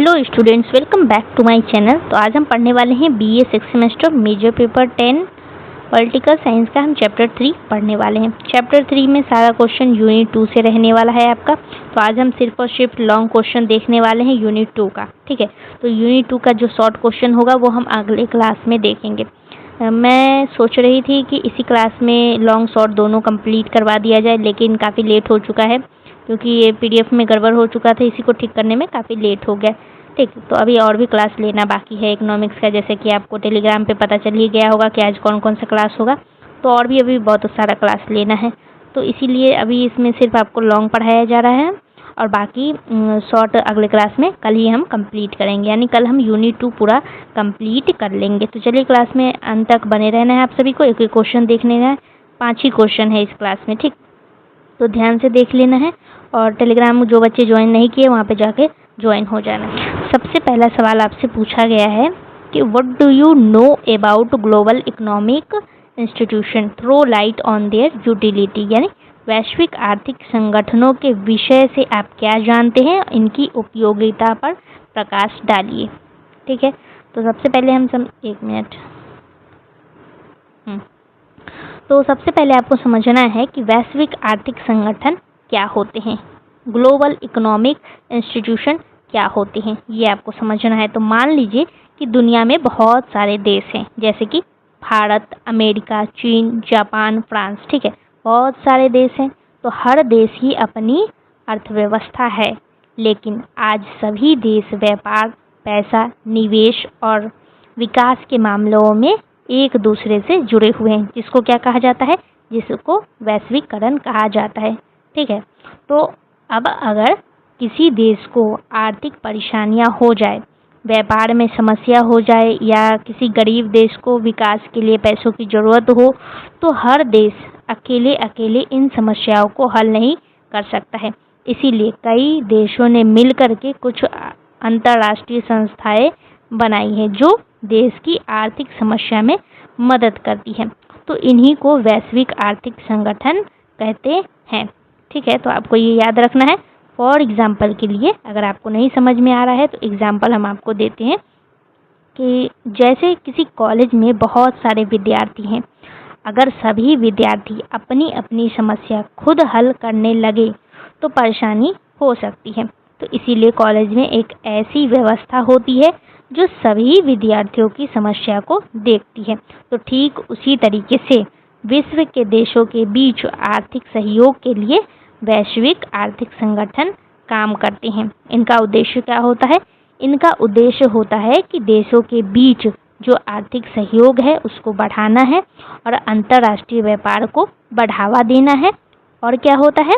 Hello students, welcome back to my channel. तो आज हम पढ़ने वाले हैं BA six semester major paper 10 political science का हम चैप्टर 3 पढ़ने वाले हैं। चैप्टर 3 में सारा क्वेश्चन यूनिट 2 से रहने वाला है आपका। तो आज हम सिर्फ और सिर्फ लॉन्ग क्वेश्चन देखने वाले हैं यूनिट 2 का, ठीक है। तो यूनिट 2 का जो शॉर्ट क्वेश्चन होगा वो हम अगले क्लास में देखेंगे। मैं सोच रही थी कि इसी क्लास में लॉन्ग शॉर्ट दोनों कंप्लीट करवा दिया जाए, लेकिन काफ़ी लेट हो चुका है क्योंकि ये पीडीएफ में गड़बड़ हो चुका था। इसी को ठीक करने में काफ़ी लेट हो गया, ठीक। तो अभी और भी क्लास लेना बाकी है इकोनॉमिक्स का, जैसे कि आपको टेलीग्राम पे पता चल ही गया होगा कि आज कौन कौन सा क्लास होगा। तो और भी अभी बहुत सारा क्लास लेना है, तो इसीलिए अभी इसमें सिर्फ आपको लॉन्ग पढ़ाया जा रहा है और बाकी शॉर्ट अगले क्लास में कल ही हम कंप्लीट करेंगे, यानी कल हम यूनिट 2 पूरा कंप्लीट कर लेंगे। तो चलिए क्लास में अंत तक बने रहना है आप सभी को। एक एक क्वेश्चन देखने है, 5 ही क्वेश्चन है इस क्लास में, ठीक। तो ध्यान से देख लेना है और टेलीग्राम में जो बच्चे ज्वाइन नहीं किए वहाँ पे जाके ज्वाइन हो जाना है। सबसे पहला सवाल आपसे पूछा गया है कि what do you know about global economic institution, throw light on their utility, यानी वैश्विक आर्थिक संगठनों के विषय से आप क्या जानते हैं, इनकी उपयोगिता पर प्रकाश डालिए, ठीक है। तो सबसे पहले हम एक मिनट तो सबसे पहले आपको समझना है कि वैश्विक आर्थिक संगठन क्या होते हैं, ग्लोबल इकोनॉमिक इंस्टीट्यूशन क्या होते हैं, ये आपको समझना है। तो मान लीजिए कि दुनिया में बहुत सारे देश हैं, जैसे कि भारत, अमेरिका, चीन, जापान, फ्रांस, ठीक है। बहुत सारे देश हैं, तो हर देश की अपनी अर्थव्यवस्था है, लेकिन आज सभी देश व्यापार, पैसा, निवेश और विकास के मामलों में एक दूसरे से जुड़े हुए हैं, जिसको क्या कहा जाता है, जिसको वैश्वीकरण कहा जाता है, ठीक है। तो अब अगर किसी देश को आर्थिक परेशानियां हो जाए, व्यापार में समस्या हो जाए या किसी गरीब देश को विकास के लिए पैसों की ज़रूरत हो, तो हर देश अकेले अकेले इन समस्याओं को हल नहीं कर सकता है। इसीलिए कई देशों ने मिलकर के कुछ अंतर्राष्ट्रीय संस्थाएं बनाई हैं जो देश की आर्थिक समस्या में मदद करती है। तो इन्हीं को वैश्विक आर्थिक संगठन कहते हैं, ठीक है। तो आपको ये याद रखना है। फॉर एग्जाम्पल के लिए अगर आपको नहीं समझ में आ रहा है तो एग्जाम्पल हम आपको देते हैं कि जैसे किसी कॉलेज में बहुत सारे विद्यार्थी हैं, अगर सभी विद्यार्थी अपनी अपनी समस्या खुद हल करने लगे तो परेशानी हो सकती है। तो इसीलिए कॉलेज में एक ऐसी व्यवस्था होती है जो सभी विद्यार्थियों की समस्या को देखती है। तो ठीक उसी तरीके से विश्व के देशों के बीच आर्थिक सहयोग के लिए वैश्विक आर्थिक संगठन काम करते हैं। इनका उद्देश्य क्या होता है? इनका उद्देश्य होता है कि देशों के बीच जो आर्थिक सहयोग है उसको बढ़ाना है और अंतर्राष्ट्रीय व्यापार को बढ़ावा देना है। और क्या होता है?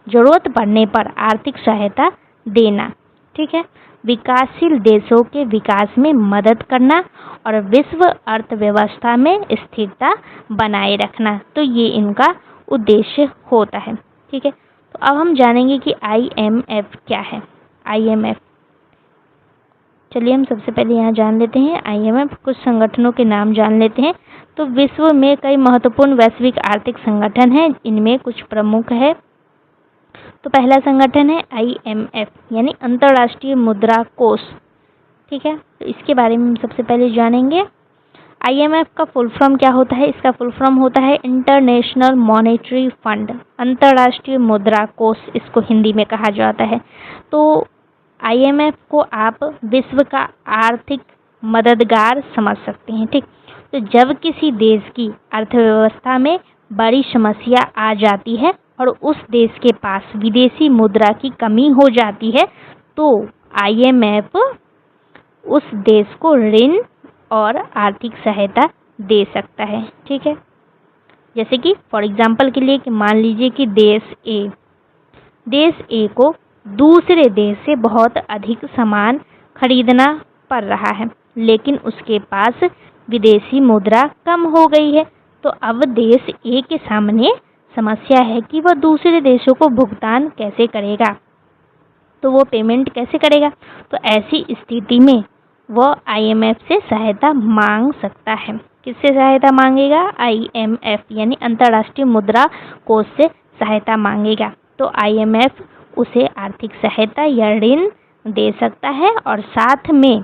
जरूरत पड़ने पर आर्थिक सहायता देना, ठीक है। विकासशील देशों के विकास में मदद करना और विश्व अर्थव्यवस्था में स्थिरता बनाए रखना, तो ये इनका उद्देश्य होता है, ठीक है। तो अब हम जानेंगे कि IMF क्या है। IMF, चलिए हम सबसे पहले यहाँ जान लेते हैं IMF, कुछ संगठनों के नाम जान लेते हैं। तो विश्व में कई महत्वपूर्ण वैश्विक आर्थिक संगठन हैं, इनमें कुछ प्रमुख है। तो पहला संगठन है IMF, यानी अंतर्राष्ट्रीय मुद्रा कोष, ठीक है। तो इसके बारे में हम सबसे पहले जानेंगे। IMF का फुल फॉर्म क्या होता है? इसका फुल फॉर्म होता है इंटरनेशनल मॉनेटरी फंड, अंतर्राष्ट्रीय मुद्रा कोष इसको हिंदी में कहा जाता है। तो IMF को आप विश्व का आर्थिक मददगार समझ सकते हैं, ठीक। तो जब किसी देश की अर्थव्यवस्था में बड़ी समस्या आ जाती है और उस देश के पास विदेशी मुद्रा की कमी हो जाती है, तो IMF उस देश को ऋण और आर्थिक सहायता दे सकता है, ठीक है। जैसे कि फॉर एग्जांपल के लिए कि मान लीजिए कि देश ए को दूसरे देश से बहुत अधिक सामान खरीदना पड़ रहा है, लेकिन उसके पास विदेशी मुद्रा कम हो गई है। तो अब देश ए के सामने समस्या है कि वह दूसरे देशों को भुगतान कैसे करेगा, तो वो पेमेंट कैसे करेगा। तो ऐसी स्थिति में वह IMF से सहायता मांग सकता है। किससे सहायता मांगेगा? IMF, यानी अंतर्राष्ट्रीय मुद्रा कोष से सहायता मांगेगा। तो IMF उसे आर्थिक सहायता या ऋण दे सकता है और साथ में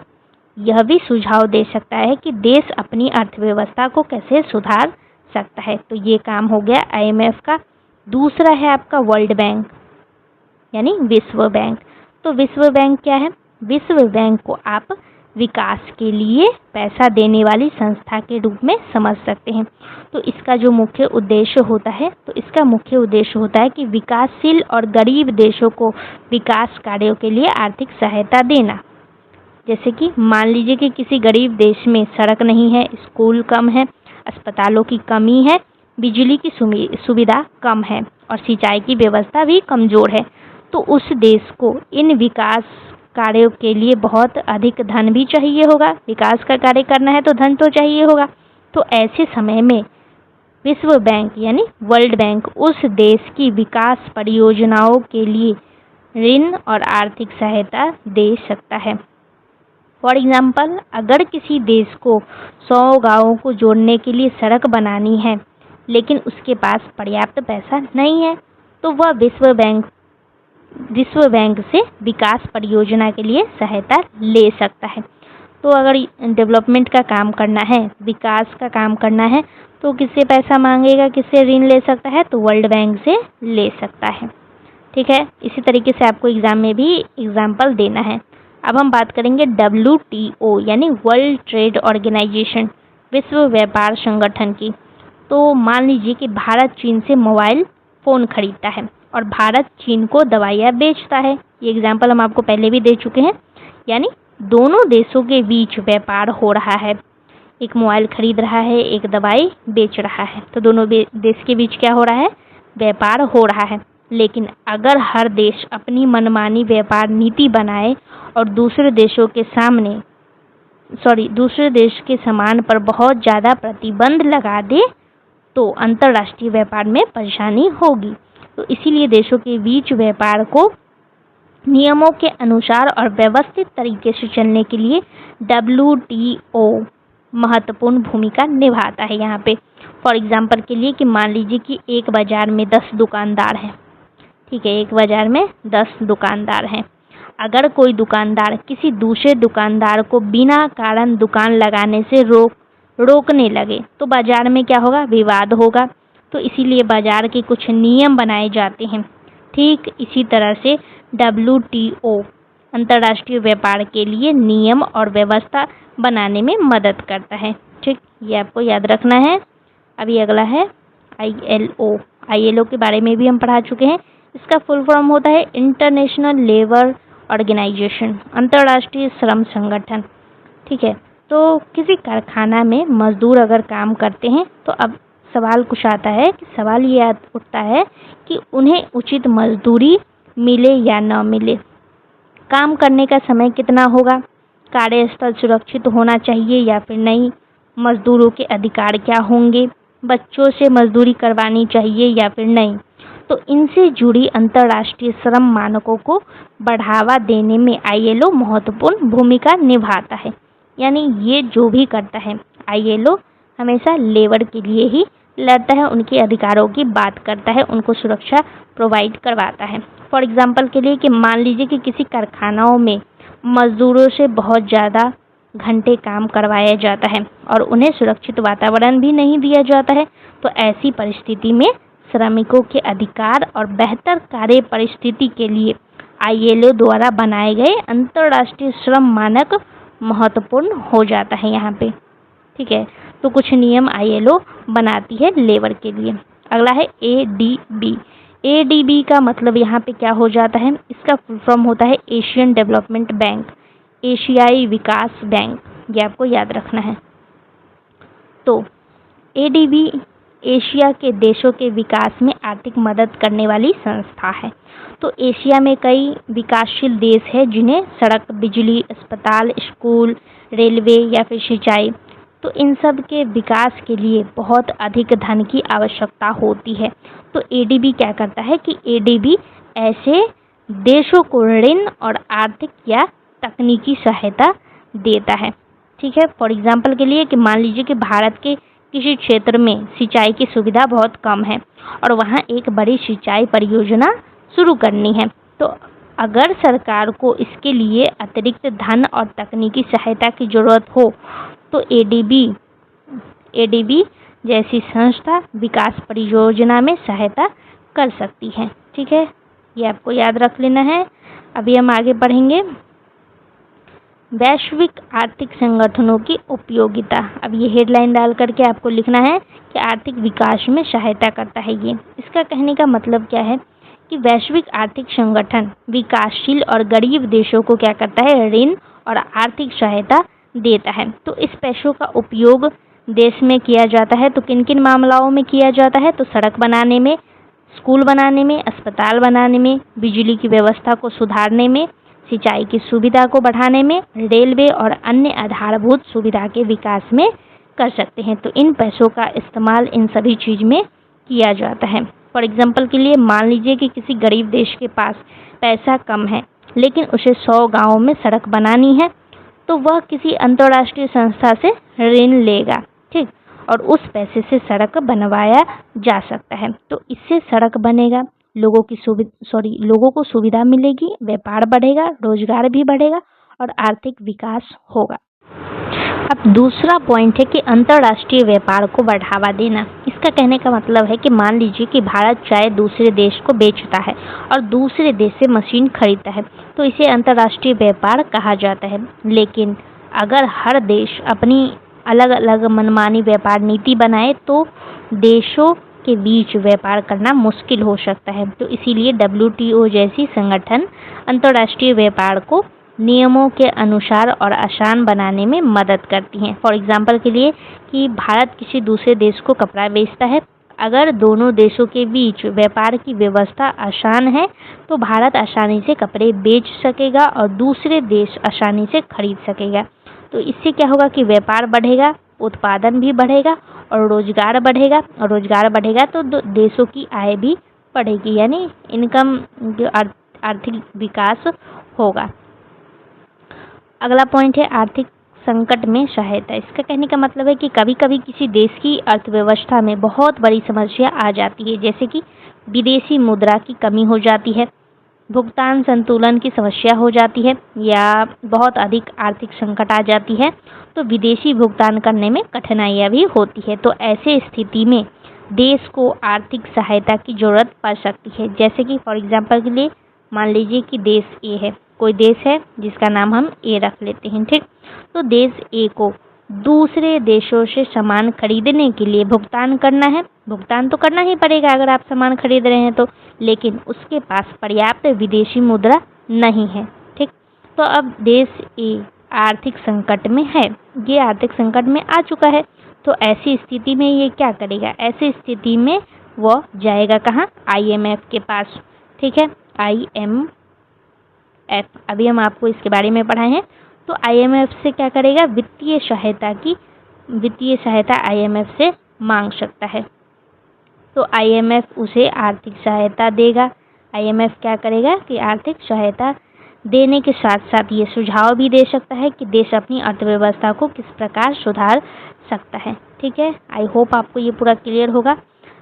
यह भी सुझाव दे सकता है कि देश अपनी अर्थव्यवस्था को कैसे सुधार सकता है। तो ये काम हो गया IMF का। दूसरा है आपका वर्ल्ड बैंक यानी विश्व बैंक। तो विश्व बैंक क्या है? विश्व बैंक को आप विकास के लिए पैसा देने वाली संस्था के रूप में समझ सकते हैं। तो इसका जो मुख्य उद्देश्य होता है कि विकासशील और गरीब देशों को विकास कार्यों के लिए आर्थिक सहायता देना। जैसे कि मान लीजिए कि किसी गरीब देश में सड़क नहीं है, स्कूल कम है, अस्पतालों की कमी है, बिजली की सुविधा कम है और सिंचाई की व्यवस्था भी कमज़ोर है। तो उस देश को इन विकास कार्यों के लिए बहुत अधिक धन भी चाहिए होगा। विकास का कार्य करना है तो धन तो चाहिए होगा। तो ऐसे समय में विश्व बैंक यानी वर्ल्ड बैंक उस देश की विकास परियोजनाओं के लिए ऋण और आर्थिक सहायता दे सकता है। फॉर एग्जाम्पल, अगर किसी देश को 100 गांवों को जोड़ने के लिए सड़क बनानी है लेकिन उसके पास पर्याप्त पैसा नहीं है, तो वह विश्व बैंक से विकास परियोजना के लिए सहायता ले सकता है। तो अगर डेवलपमेंट का काम करना है, विकास का काम करना है, तो किससे पैसा मांगेगा, किससे ऋण ले सकता है? तो वर्ल्ड बैंक से ले सकता है। ठीक है, इसी तरीके से आपको एग्जाम में भी एग्जाम्पल देना है। अब हम बात करेंगे WTO यानी वर्ल्ड ट्रेड ऑर्गेनाइजेशन, विश्व व्यापार संगठन की। तो मान लीजिए कि भारत चीन से मोबाइल फ़ोन खरीदता है और भारत चीन को दवाइयाँ बेचता है। ये एग्जाम्पल हम आपको पहले भी दे चुके हैं। यानी दोनों देशों के बीच व्यापार हो रहा है, एक मोबाइल खरीद रहा है, एक दवाई बेच रहा है। तो दोनों देश के बीच क्या हो रहा है? व्यापार हो रहा है। लेकिन अगर हर देश अपनी मनमानी व्यापार नीति बनाए और दूसरे देश के सामान पर बहुत ज़्यादा प्रतिबंध लगा दे तो अंतर्राष्ट्रीय व्यापार में परेशानी होगी। तो इसीलिए देशों के बीच व्यापार को नियमों के अनुसार और व्यवस्थित तरीके से चलने के लिए WTO महत्वपूर्ण भूमिका निभाता है यहाँ पे। फॉर एग्जाम्पल के लिए कि मान लीजिए कि एक बाज़ार में 10 दुकानदार हैं। ठीक है, एक बाज़ार में 10 दुकानदार हैं। अगर कोई दुकानदार किसी दूसरे दुकानदार को बिना कारण दुकान लगाने से रोकने लगे तो बाज़ार में क्या होगा? विवाद होगा। तो इसीलिए बाज़ार के कुछ नियम बनाए जाते हैं। ठीक इसी तरह से WTO अंतर्राष्ट्रीय व्यापार के लिए नियम और व्यवस्था बनाने में मदद करता है। ठीक, ये आपको याद रखना है। अभी अगला है ILO के बारे में भी हम पढ़ा चुके हैं। इसका फुल फॉर्म होता है इंटरनेशनल लेबर ऑर्गेनाइजेशन, अंतर्राष्ट्रीय श्रम संगठन। ठीक है, तो किसी कारखाना में मजदूर अगर काम करते हैं तो अब सवाल कुछ आता है कि सवाल ये उठता है कि उन्हें उचित मजदूरी मिले या न मिले, काम करने का समय कितना होगा, कार्यस्थल सुरक्षित होना चाहिए या फिर नहीं, मजदूरों के अधिकार क्या होंगे, बच्चों से मजदूरी करवानी चाहिए या फिर नहीं। तो इनसे जुड़ी अंतर्राष्ट्रीय श्रम मानकों को बढ़ावा देने में ILO महत्वपूर्ण भूमिका निभाता है। यानी ये जो भी करता है ILO हमेशा लेबर के लिए ही लड़ता है, उनके अधिकारों की बात करता है, उनको सुरक्षा प्रोवाइड करवाता है। फॉर एग्जाम्पल के लिए कि मान लीजिए कि किसी कारखानाओं में मजदूरों से बहुत ज़्यादा घंटे काम करवाया जाता है और उन्हें सुरक्षित वातावरण भी नहीं दिया जाता है। तो ऐसी परिस्थिति में श्रमिकों के अधिकार और बेहतर कार्य परिस्थिति के लिए ILO द्वारा बनाए गए अंतर्राष्ट्रीय श्रम मानक महत्वपूर्ण हो जाता है यहाँ पे। ठीक है, तो कुछ नियम ILO बनाती है लेबर के लिए। अगला है ADB। ADB का मतलब यहाँ पे क्या हो जाता है? इसका फुल फॉर्म होता है एशियन डेवलपमेंट बैंक, एशियाई विकास बैंक। ये आपको याद रखना है। तो ADB एशिया के देशों के विकास में आर्थिक मदद करने वाली संस्था है। तो एशिया में कई विकासशील देश हैं जिन्हें सड़क, बिजली, अस्पताल, स्कूल, रेलवे या फिर सिंचाई, तो इन सब के विकास के लिए बहुत अधिक धन की आवश्यकता होती है। तो ADB क्या करता है कि ADB ऐसे देशों को ऋण और आर्थिक या तकनीकी सहायता देता है। ठीक है, फॉर एग्जाम्पल के लिए कि मान लीजिए कि भारत के किसी क्षेत्र में सिंचाई की सुविधा बहुत कम है और वहाँ एक बड़ी सिंचाई परियोजना शुरू करनी है। तो अगर सरकार को इसके लिए अतिरिक्त धन और तकनीकी सहायता की ज़रूरत हो तो एडीबी जैसी संस्था विकास परियोजना में सहायता कर सकती है। ठीक है, ये आपको याद रख लेना है। अभी हम आगे बढ़ेंगे। वैश्विक आर्थिक संगठनों की उपयोगिता। अब ये हेडलाइन डाल करके आपको लिखना है कि आर्थिक विकास में सहायता करता है ये। इसका कहने का मतलब क्या है कि वैश्विक आर्थिक संगठन विकासशील और गरीब देशों को क्या करता है, ऋण और आर्थिक सहायता देता है। तो इस पैसों का उपयोग देश में किया जाता है। तो किन किन मामलों में किया जाता है, तो सड़क बनाने में, स्कूल बनाने में, अस्पताल बनाने में, बिजली की व्यवस्था को सुधारने में, सिंचाई की सुविधा को बढ़ाने में, रेलवे और अन्य आधारभूत सुविधा के विकास में कर सकते हैं। तो इन पैसों का इस्तेमाल इन सभी चीज़ में किया जाता है। फॉर एग्जाम्पल के लिए मान लीजिए कि किसी गरीब देश के पास पैसा कम है लेकिन उसे 100 गाँव में सड़क बनानी है, तो वह किसी अंतर्राष्ट्रीय संस्था से ऋण लेगा, ठीक, और उस पैसे से सड़क बनवाया जा सकता है। तो इससे सड़क बनेगा, लोगों को सुविधा मिलेगी, व्यापार बढ़ेगा, रोजगार भी बढ़ेगा और आर्थिक विकास होगा। अब दूसरा पॉइंट है कि अंतर्राष्ट्रीय व्यापार को बढ़ावा देना। इसका कहने का मतलब है कि मान लीजिए कि भारत चाहे दूसरे देश को बेचता है और दूसरे देश से मशीन खरीदता है, तो इसे अंतर्राष्ट्रीय व्यापार कहा जाता है। लेकिन अगर हर देश अपनी अलग अलग मनमानी व्यापार नीति बनाए तो देशों के बीच व्यापार करना मुश्किल हो सकता है। तो इसीलिए WTO जैसी संगठन अंतर्राष्ट्रीय व्यापार को नियमों के अनुसार और आसान बनाने में मदद करती हैं। फॉर एग्जांपल के लिए कि भारत किसी दूसरे देश को कपड़ा बेचता है, अगर दोनों देशों के बीच व्यापार की व्यवस्था आसान है तो भारत आसानी से कपड़े बेच सकेगा और दूसरे देश आसानी से खरीद सकेगा। तो इससे क्या होगा कि व्यापार बढ़ेगा, उत्पादन भी बढ़ेगा और रोजगार बढ़ेगा, और रोजगार बढ़ेगा तो देशों की आय भी बढ़ेगी, यानी इनकम आर्थिक विकास होगा। अगला पॉइंट है आर्थिक संकट में सहायता। इसका कहने का मतलब है कि कभी कभी किसी देश की अर्थव्यवस्था में बहुत बड़ी समस्या आ जाती है, जैसे कि विदेशी मुद्रा की कमी हो जाती है, भुगतान संतुलन की समस्या हो जाती है, या बहुत अधिक आर्थिक संकट आ जाती है तो विदेशी भुगतान करने में कठिनाइयाँ भी होती है। तो ऐसे स्थिति में देश को आर्थिक सहायता की जरूरत पड़ सकती है। जैसे कि फॉर एग्जांपल के लिए मान लीजिए कि देश ए है, कोई देश है जिसका नाम हम ए रख लेते हैं, ठीक। तो देश ए को दूसरे देशों से सामान खरीदने के लिए भुगतान करना है, भुगतान तो करना ही पड़ेगा अगर आप सामान खरीद रहे हैं तो, लेकिन उसके पास पर्याप्त विदेशी मुद्रा नहीं है, ठीक। तो अब देश ए आर्थिक संकट में है, ये आर्थिक संकट में आ चुका है। तो ऐसी स्थिति में ये क्या करेगा, ऐसी स्थिति में वह जाएगा कहाँ, IMF के पास, ठीक है। IMF, अभी हम आपको इसके बारे में पढ़ाए हैं। तो IMF से क्या करेगा, वित्तीय सहायता IMF से मांग सकता है। तो IMF उसे आर्थिक सहायता देगा। IMF क्या करेगा कि आर्थिक सहायता देने के साथ साथ ये सुझाव भी दे सकता है कि देश अपनी अर्थव्यवस्था को किस प्रकार सुधार सकता है, ठीक है। आई होप आपको ये पूरा क्लियर होगा।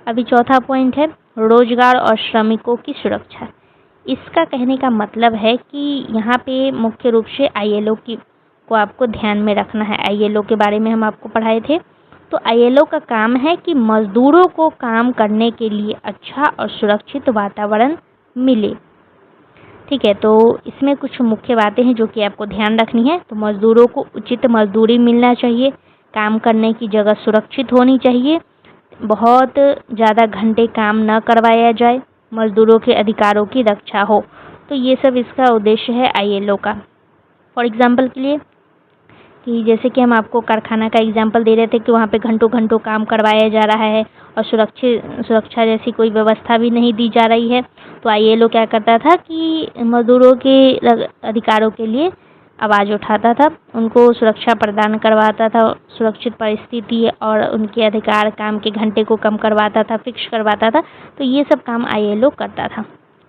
अभी चौथा पॉइंट है रोजगार और श्रमिकों की सुरक्षा। इसका कहने का मतलब है कि यहाँ पे मुख्य रूप से ILO को आपको ध्यान में रखना है। ILO के बारे में हम आपको पढ़ाए थे। तो ILO का काम है कि मजदूरों को काम करने के लिए अच्छा और सुरक्षित वातावरण मिले, ठीक है। तो इसमें कुछ मुख्य बातें हैं जो कि आपको ध्यान रखनी है। तो मजदूरों को उचित मजदूरी मिलना चाहिए, काम करने की जगह सुरक्षित होनी चाहिए, बहुत ज़्यादा घंटे काम न करवाया जाए, मजदूरों के अधिकारों की रक्षा हो। तो ये सब इसका उद्देश्य है ILO का। फॉर एग्जांपल के लिए कि जैसे कि हम आपको कारखाना का एग्जांपल दे रहे थे कि वहाँ पे घंटों घंटों काम करवाया जा रहा है और सुरक्षा जैसी कोई व्यवस्था भी नहीं दी जा रही है। तो ILO क्या करता था कि मजदूरों के अधिकारों के लिए आवाज़ उठाता था, उनको सुरक्षा प्रदान करवाता था, सुरक्षित परिस्थिति और उनके अधिकार, काम के घंटे को कम करवाता था, फिक्स करवाता था। तो ये सब काम ILO करता था,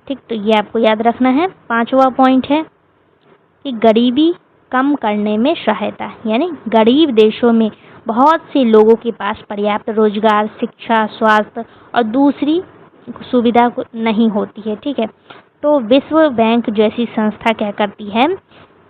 ठीक। तो ये आपको याद रखना है। पांचवा पॉइंट है कि गरीबी कम करने में सहायता, यानी गरीब देशों में बहुत से लोगों के पास पर्याप्त रोजगार, शिक्षा, स्वास्थ्य और दूसरी सुविधा नहीं होती है, ठीक है। तो विश्व बैंक जैसी संस्था क्या करती है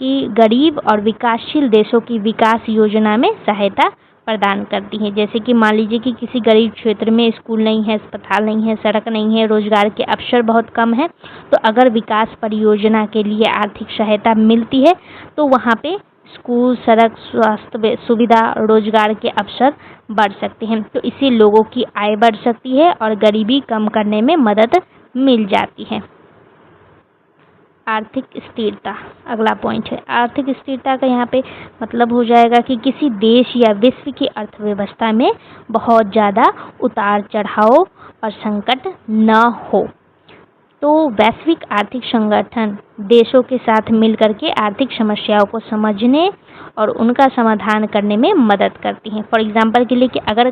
कि गरीब और विकासशील देशों की विकास योजना में सहायता प्रदान करती है। जैसे कि मान लीजिए कि किसी गरीब क्षेत्र में स्कूल नहीं है, अस्पताल नहीं है, सड़क नहीं है, रोजगार के अवसर बहुत कम है, तो अगर विकास परियोजना के लिए आर्थिक सहायता मिलती है तो वहाँ पे स्कूल, सड़क, स्वास्थ्य सुविधा, रोजगार के अवसर बढ़ सकते हैं। तो इससे लोगों की आय बढ़ सकती है और गरीबी कम करने में मदद मिल जाती है। आर्थिक स्थिरता अगला पॉइंट है। आर्थिक स्थिरता का यहाँ पे मतलब हो जाएगा कि किसी देश या विश्व की अर्थव्यवस्था में बहुत ज़्यादा उतार चढ़ाव और संकट न हो। तो वैश्विक आर्थिक संगठन देशों के साथ मिलकर के आर्थिक समस्याओं को समझने और उनका समाधान करने में मदद करती हैं। फॉर एग्जांपल के लिए कि अगर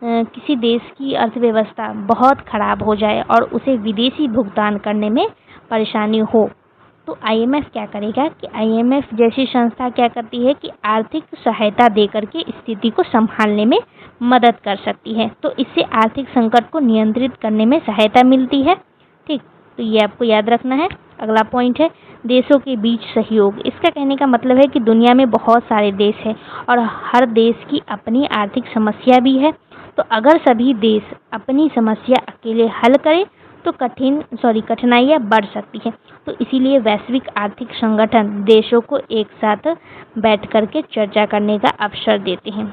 किसी देश की अर्थव्यवस्था बहुत खराब हो जाए और उसे विदेशी भुगतान करने में परेशानी हो, तो आईएमएफ क्या करेगा कि आईएमएफ जैसी संस्था क्या करती है कि आर्थिक सहायता देकर के स्थिति को संभालने में मदद कर सकती है। तो इससे आर्थिक संकट को नियंत्रित करने में सहायता मिलती है। ठीक, तो ये आपको याद रखना है। अगला पॉइंट है देशों के बीच सहयोग। इसका कहने का मतलब है कि दुनिया में बहुत सारे देश हैं और हर देश की अपनी आर्थिक समस्या भी है। तो अगर सभी देश अपनी समस्या अकेले हल करें तो कठिनाइयाँ बढ़ सकती हैं। तो इसीलिए वैश्विक आर्थिक संगठन देशों को एक साथ बैठ करके चर्चा करने का अवसर देते हैं।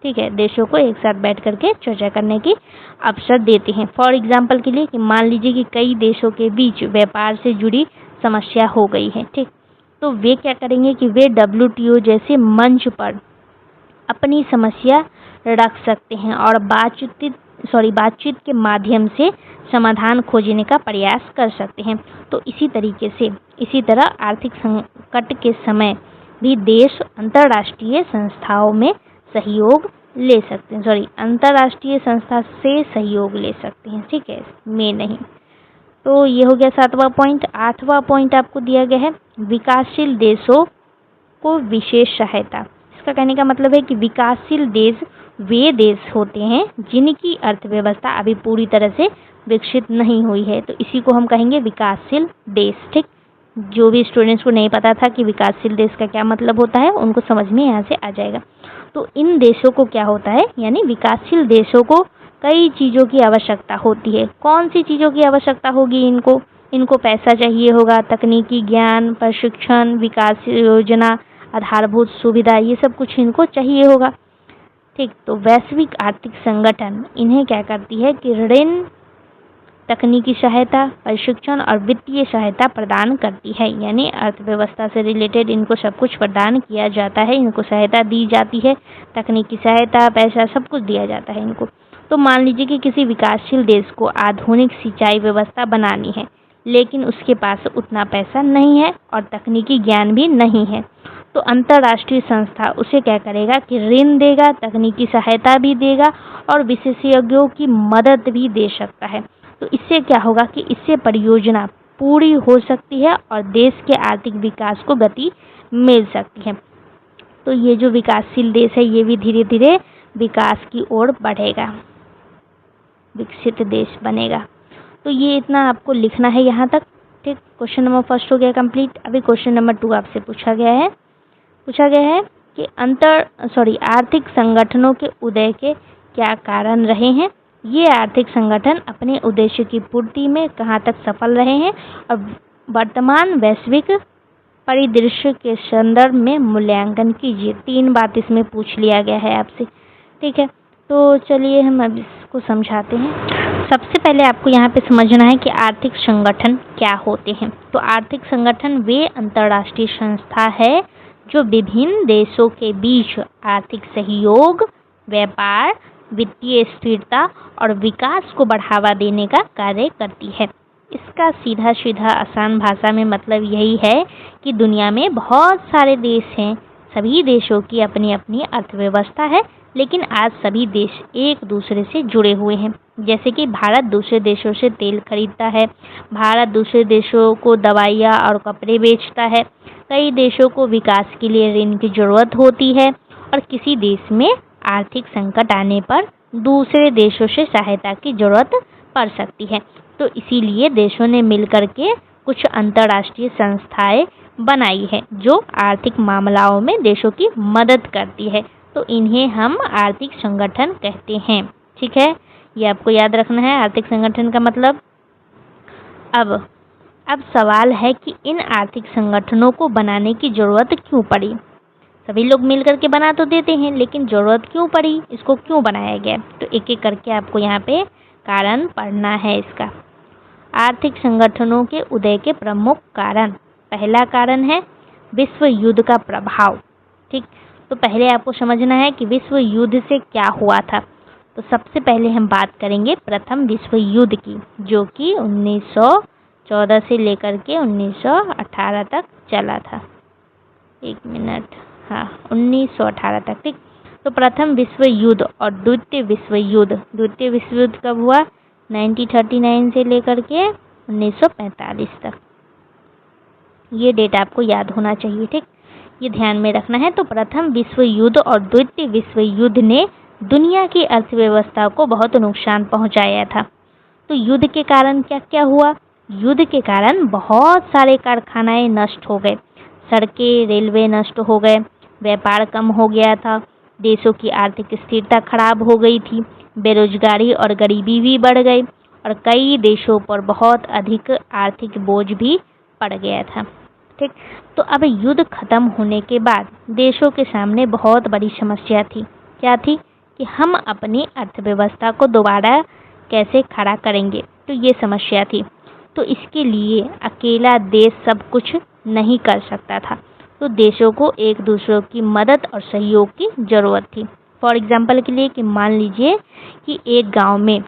ठीक है, देशों को एक साथ बैठ करके चर्चा करने की अवसर देते हैं। फॉर एग्जांपल के लिए कि मान लीजिए कि कई देशों के बीच व्यापार से जुड़ी समस्या हो गई है। ठीक, तो वे क्या करेंगे कि वे WTO जैसे मंच पर अपनी समस्या रख सकते हैं और बातचीत के माध्यम से समाधान खोजने का प्रयास कर सकते हैं। तो इसी तरह आर्थिक संकट के समय भी देश अंतर्राष्ट्रीय संस्थाओं में सहयोग ले सकते हैं। अंतर्राष्ट्रीय संस्था से सहयोग ले सकते हैं। ठीक है, में नहीं। तो ये हो गया 7वां पॉइंट। 8वां पॉइंट आपको दिया गया है विकासशील देशों को विशेष सहायता। इसका कहने का मतलब है कि विकासशील देश वे देश होते हैं जिनकी अर्थव्यवस्था अभी पूरी तरह से विकसित नहीं हुई है। तो इसी को हम कहेंगे विकासशील देश। ठीक, जो भी स्टूडेंट्स को नहीं पता था कि विकासशील देश का क्या मतलब होता है, उनको समझ में यहाँ से आ जाएगा। तो इन देशों को क्या होता है, यानी विकासशील देशों को कई चीज़ों की आवश्यकता होती है। कौन सी चीज़ों की आवश्यकता होगी इनको पैसा चाहिए होगा, तकनीकी ज्ञान, प्रशिक्षण, विकास योजना, आधारभूत सुविधा, ये सब कुछ इनको चाहिए होगा। ठीक, तो वैश्विक आर्थिक संगठन इन्हें क्या करती है कि ऋण, तकनीकी सहायता, प्रशिक्षण और वित्तीय सहायता प्रदान करती है। यानी अर्थव्यवस्था से रिलेटेड इनको सब कुछ प्रदान किया जाता है, इनको सहायता दी जाती है, तकनीकी सहायता, पैसा, सब कुछ दिया जाता है इनको। तो मान लीजिए कि किसी विकासशील देश को आधुनिक सिंचाई व्यवस्था बनानी है, लेकिन उसके पास उतना पैसा नहीं है और तकनीकी ज्ञान भी नहीं है, तो अंतर्राष्ट्रीय संस्था उसे क्या करेगा कि ऋण देगा, तकनीकी सहायता भी देगा और विशेषज्ञों की मदद भी दे सकता है। तो इससे क्या होगा कि इससे परियोजना पूरी हो सकती है और देश के आर्थिक विकास को गति मिल सकती है। तो ये जो विकासशील देश है ये भी धीरे धीरे विकास की ओर बढ़ेगा, विकसित देश बनेगा। तो ये इतना आपको लिखना है यहाँ तक। ठीक, क्वेश्चन नंबर 1 हो गया कंप्लीट। अभी क्वेश्चन नंबर 2 आपसे पूछा गया है कि आर्थिक संगठनों के उदय के क्या कारण रहे हैं। ये आर्थिक संगठन अपने उद्देश्य की पूर्ति में कहाँ तक सफल रहे हैं और वर्तमान वैश्विक परिदृश्य के संदर्भ में मूल्यांकन कीजिए। 3 बात इसमें पूछ लिया गया है आपसे। ठीक है, तो चलिए हम अब इसको समझाते हैं। सबसे पहले आपको यहाँ पे समझना है कि आर्थिक संगठन क्या होते हैं। तो आर्थिक संगठन वे अंतर्राष्ट्रीय संस्था है जो विभिन्न देशों के बीच आर्थिक सहयोग, व्यापार, वित्तीय स्थिरता और विकास को बढ़ावा देने का कार्य करती है। इसका सीधा सीधा आसान भाषा में मतलब यही है कि दुनिया में बहुत सारे देश हैं, सभी देशों की अपनी अपनी अर्थव्यवस्था है, लेकिन आज सभी देश एक दूसरे से जुड़े हुए हैं। जैसे कि भारत दूसरे देशों से तेल खरीदता है, भारत दूसरे देशों को दवाइयाँ और कपड़े बेचता है, कई देशों को विकास के लिए ऋण की जरूरत होती है और किसी देश में आर्थिक संकट आने पर दूसरे देशों से सहायता की जरूरत पड़ सकती है। तो इसीलिए देशों ने मिलकर के कुछ अंतर्राष्ट्रीय संस्थाएं बनाई है जो आर्थिक मामलों में देशों की मदद करती है। तो इन्हें हम आर्थिक संगठन कहते हैं। ठीक है, ये आपको याद रखना है आर्थिक संगठन का मतलब। अब सवाल है कि इन आर्थिक संगठनों को बनाने की जरूरत क्यों पड़ी। सभी लोग मिलकर के बना तो देते हैं, लेकिन जरूरत क्यों पड़ी, इसको क्यों बनाया गया, तो एक एक करके आपको यहाँ पे कारण पढ़ना है इसका। आर्थिक संगठनों के उदय के प्रमुख कारण। पहला कारण है विश्व युद्ध का प्रभाव। ठीक, तो पहले आपको समझना है कि विश्व युद्ध से क्या हुआ था। तो सबसे पहले हम बात करेंगे प्रथम विश्व युद्ध की, जो कि 1914 से लेकर के 1918 तक चला था। 1918 तक। ठीक, तो प्रथम विश्व युद्ध और द्वितीय विश्व युद्ध कब हुआ, 1939 से लेकर के 1945 तक। ये डेट आपको याद होना चाहिए। ठीक, ये ध्यान में रखना है। तो प्रथम विश्व युद्ध और द्वितीय विश्व युद्ध ने दुनिया की अर्थव्यवस्था को बहुत नुकसान पहुंचाया था। तो युद्ध के कारण क्या क्या हुआ। युद्ध के कारण बहुत सारे कारखाने नष्ट हो गए, सड़कें रेलवे नष्ट हो गए, व्यापार कम हो गया था, देशों की आर्थिक स्थिरता खराब हो गई थी, बेरोजगारी और गरीबी भी बढ़ गई और कई देशों पर बहुत अधिक आर्थिक बोझ भी पड़ गया था। ठीक, तो अब युद्ध खत्म होने के बाद देशों के सामने बहुत बड़ी समस्या थी। क्या थी कि हम अपनी अर्थव्यवस्था को दोबारा कैसे खड़ा करेंगे, तो ये समस्या थी। तो इसके लिए अकेला देश सब कुछ नहीं कर सकता था, तो देशों को एक दूसरे की मदद और सहयोग की ज़रूरत थी। फॉर एग्जांपल के लिए कि मान लीजिए कि एक गांव में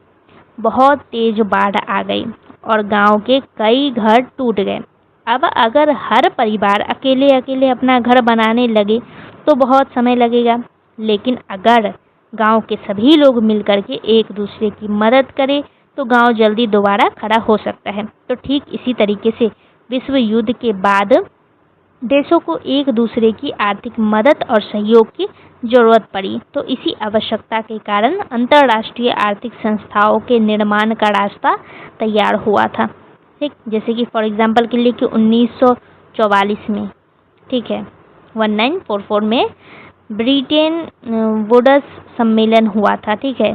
बहुत तेज बाढ़ आ गई और गांव के कई घर टूट गए। अब अगर हर परिवार अकेले अकेले अपना घर बनाने लगे तो बहुत समय लगेगा, लेकिन अगर गांव के सभी लोग मिलकर के एक दूसरे की मदद करें तो गांव जल्दी दोबारा खड़ा हो सकता है। तो ठीक इसी तरीके से विश्व युद्ध के बाद देशों को एक दूसरे की आर्थिक मदद और सहयोग की जरूरत पड़ी। तो इसी आवश्यकता के कारण अंतर्राष्ट्रीय आर्थिक संस्थाओं के निर्माण का रास्ता तैयार हुआ था। ठीक, जैसे कि फॉर एग्जांपल के लिए कि 1944 में, ठीक है, 1944 में ब्रिटेन वुड्स सम्मेलन हुआ था। ठीक है,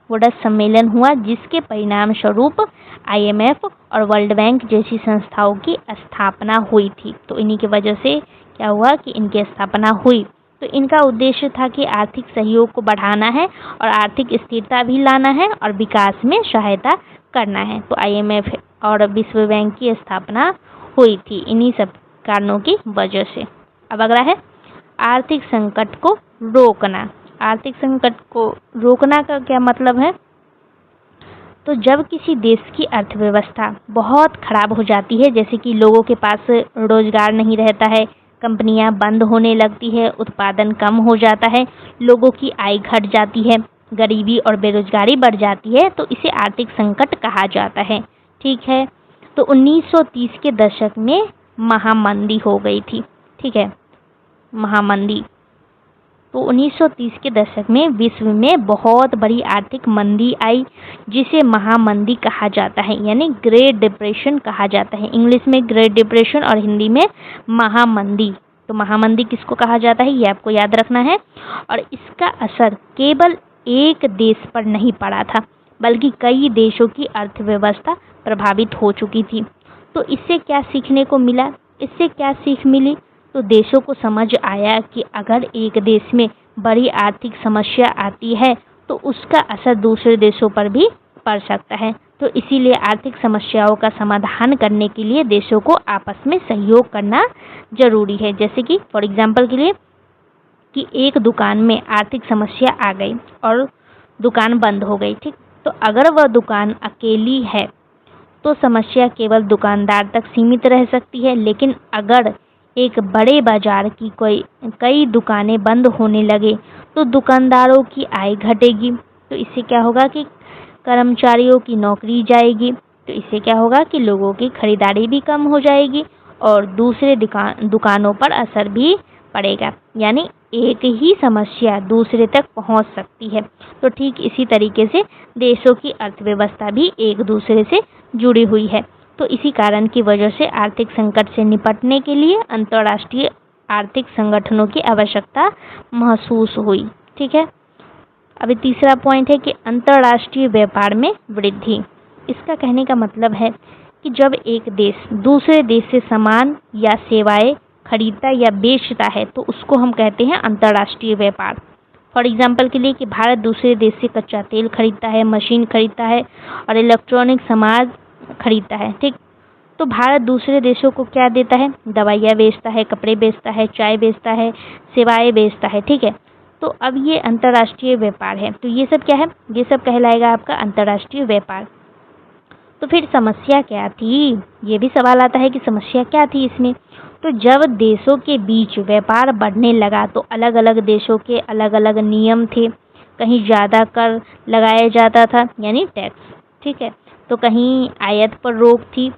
वुड्स सम्मेलन हुआ जिसके परिणाम स्वरूप IMF और वर्ल्ड बैंक जैसी संस्थाओं की स्थापना हुई थी। तो इन्हीं की वजह से क्या हुआ कि इनकी स्थापना हुई। तो इनका उद्देश्य था कि आर्थिक सहयोग को बढ़ाना है और आर्थिक स्थिरता भी लाना है और विकास में सहायता करना है। तो IMF और विश्व बैंक की स्थापना हुई थी इन्हीं सब कारणों की वजह से। अब अगला है आर्थिक संकट को रोकना। आर्थिक संकट को रोकना का क्या मतलब है। तो जब किसी देश की अर्थव्यवस्था बहुत खराब हो जाती है, जैसे कि लोगों के पास रोजगार नहीं रहता है, कंपनियां बंद होने लगती है, उत्पादन कम हो जाता है, लोगों की आय घट जाती है, गरीबी और बेरोजगारी बढ़ जाती है, तो इसे आर्थिक संकट कहा जाता है। ठीक है, तो 1930 के दशक में महामंदी हो गई थी। ठीक है, महामंदी। तो 1930 के दशक में विश्व में बहुत बड़ी आर्थिक मंदी आई, जिसे महामंदी कहा जाता है, यानी ग्रेट डिप्रेशन कहा जाता है। इंग्लिश में ग्रेट डिप्रेशन और हिंदी में महामंदी। तो महामंदी किसको कहा जाता है, ये आपको याद रखना है। और इसका असर केवल एक देश पर नहीं पड़ा था, बल्कि कई देशों की अर्थव्यवस्था प्रभावित हो चुकी थी। तो इससे क्या सीखने को मिला, इससे क्या सीख मिली, तो देशों को समझ आया कि अगर एक देश में बड़ी आर्थिक समस्या आती है तो उसका असर दूसरे देशों पर भी पड़ सकता है। तो इसीलिए आर्थिक समस्याओं का समाधान करने के लिए देशों को आपस में सहयोग करना जरूरी है। जैसे कि फॉर एग्जांपल के लिए कि एक दुकान में आर्थिक समस्या आ गई और दुकान बंद हो गई। ठीक, तो अगर वह दुकान अकेली है तो समस्या केवल दुकानदार तक सीमित रह सकती है, लेकिन अगर एक बड़े बाजार की कई दुकानें बंद होने लगे तो दुकानदारों की आय घटेगी। तो इससे क्या होगा कि कर्मचारियों की नौकरी जाएगी। तो इससे क्या होगा कि लोगों की खरीदारी भी कम हो जाएगी और दूसरे दुकानों पर असर भी पड़ेगा, यानी एक ही समस्या दूसरे तक पहुंच सकती है। तो ठीक इसी तरीके से देशों की अर्थव्यवस्था भी एक दूसरे से जुड़ी हुई है। तो इसी कारण की वजह से आर्थिक संकट से निपटने के लिए अंतर्राष्ट्रीय आर्थिक संगठनों की आवश्यकता महसूस हुई। ठीक है, अभी तीसरा पॉइंट है कि अंतर्राष्ट्रीय व्यापार में वृद्धि। इसका कहने का मतलब है कि जब एक देश दूसरे देश से सामान या सेवाएं खरीदता या बेचता है तो उसको हम कहते हैं अंतर्राष्ट्रीय व्यापार। फॉर एग्जाम्पल के लिए कि भारत दूसरे देश से कच्चा तेल खरीदता है, मशीन खरीदता है और इलेक्ट्रॉनिक सामान खरीदता है। ठीक, तो भारत दूसरे देशों को क्या देता है? दवाइयाँ बेचता है, कपड़े बेचता है, चाय बेचता है, सेवाएं बेचता है। ठीक है, तो अब ये अंतर्राष्ट्रीय व्यापार है। तो ये सब क्या है? ये सब कहलाएगा आपका अंतर्राष्ट्रीय व्यापार। तो फिर समस्या क्या थी? ये भी सवाल आता है कि समस्या क्या थी इसमें। तो जब देशों के बीच व्यापार बढ़ने लगा तो अलग अलग देशों के अलग अलग नियम थे। कहीं ज़्यादा कर लगाया जाता था यानी टैक्स। ठीक है, तो कहीं आयात पर रोक थी,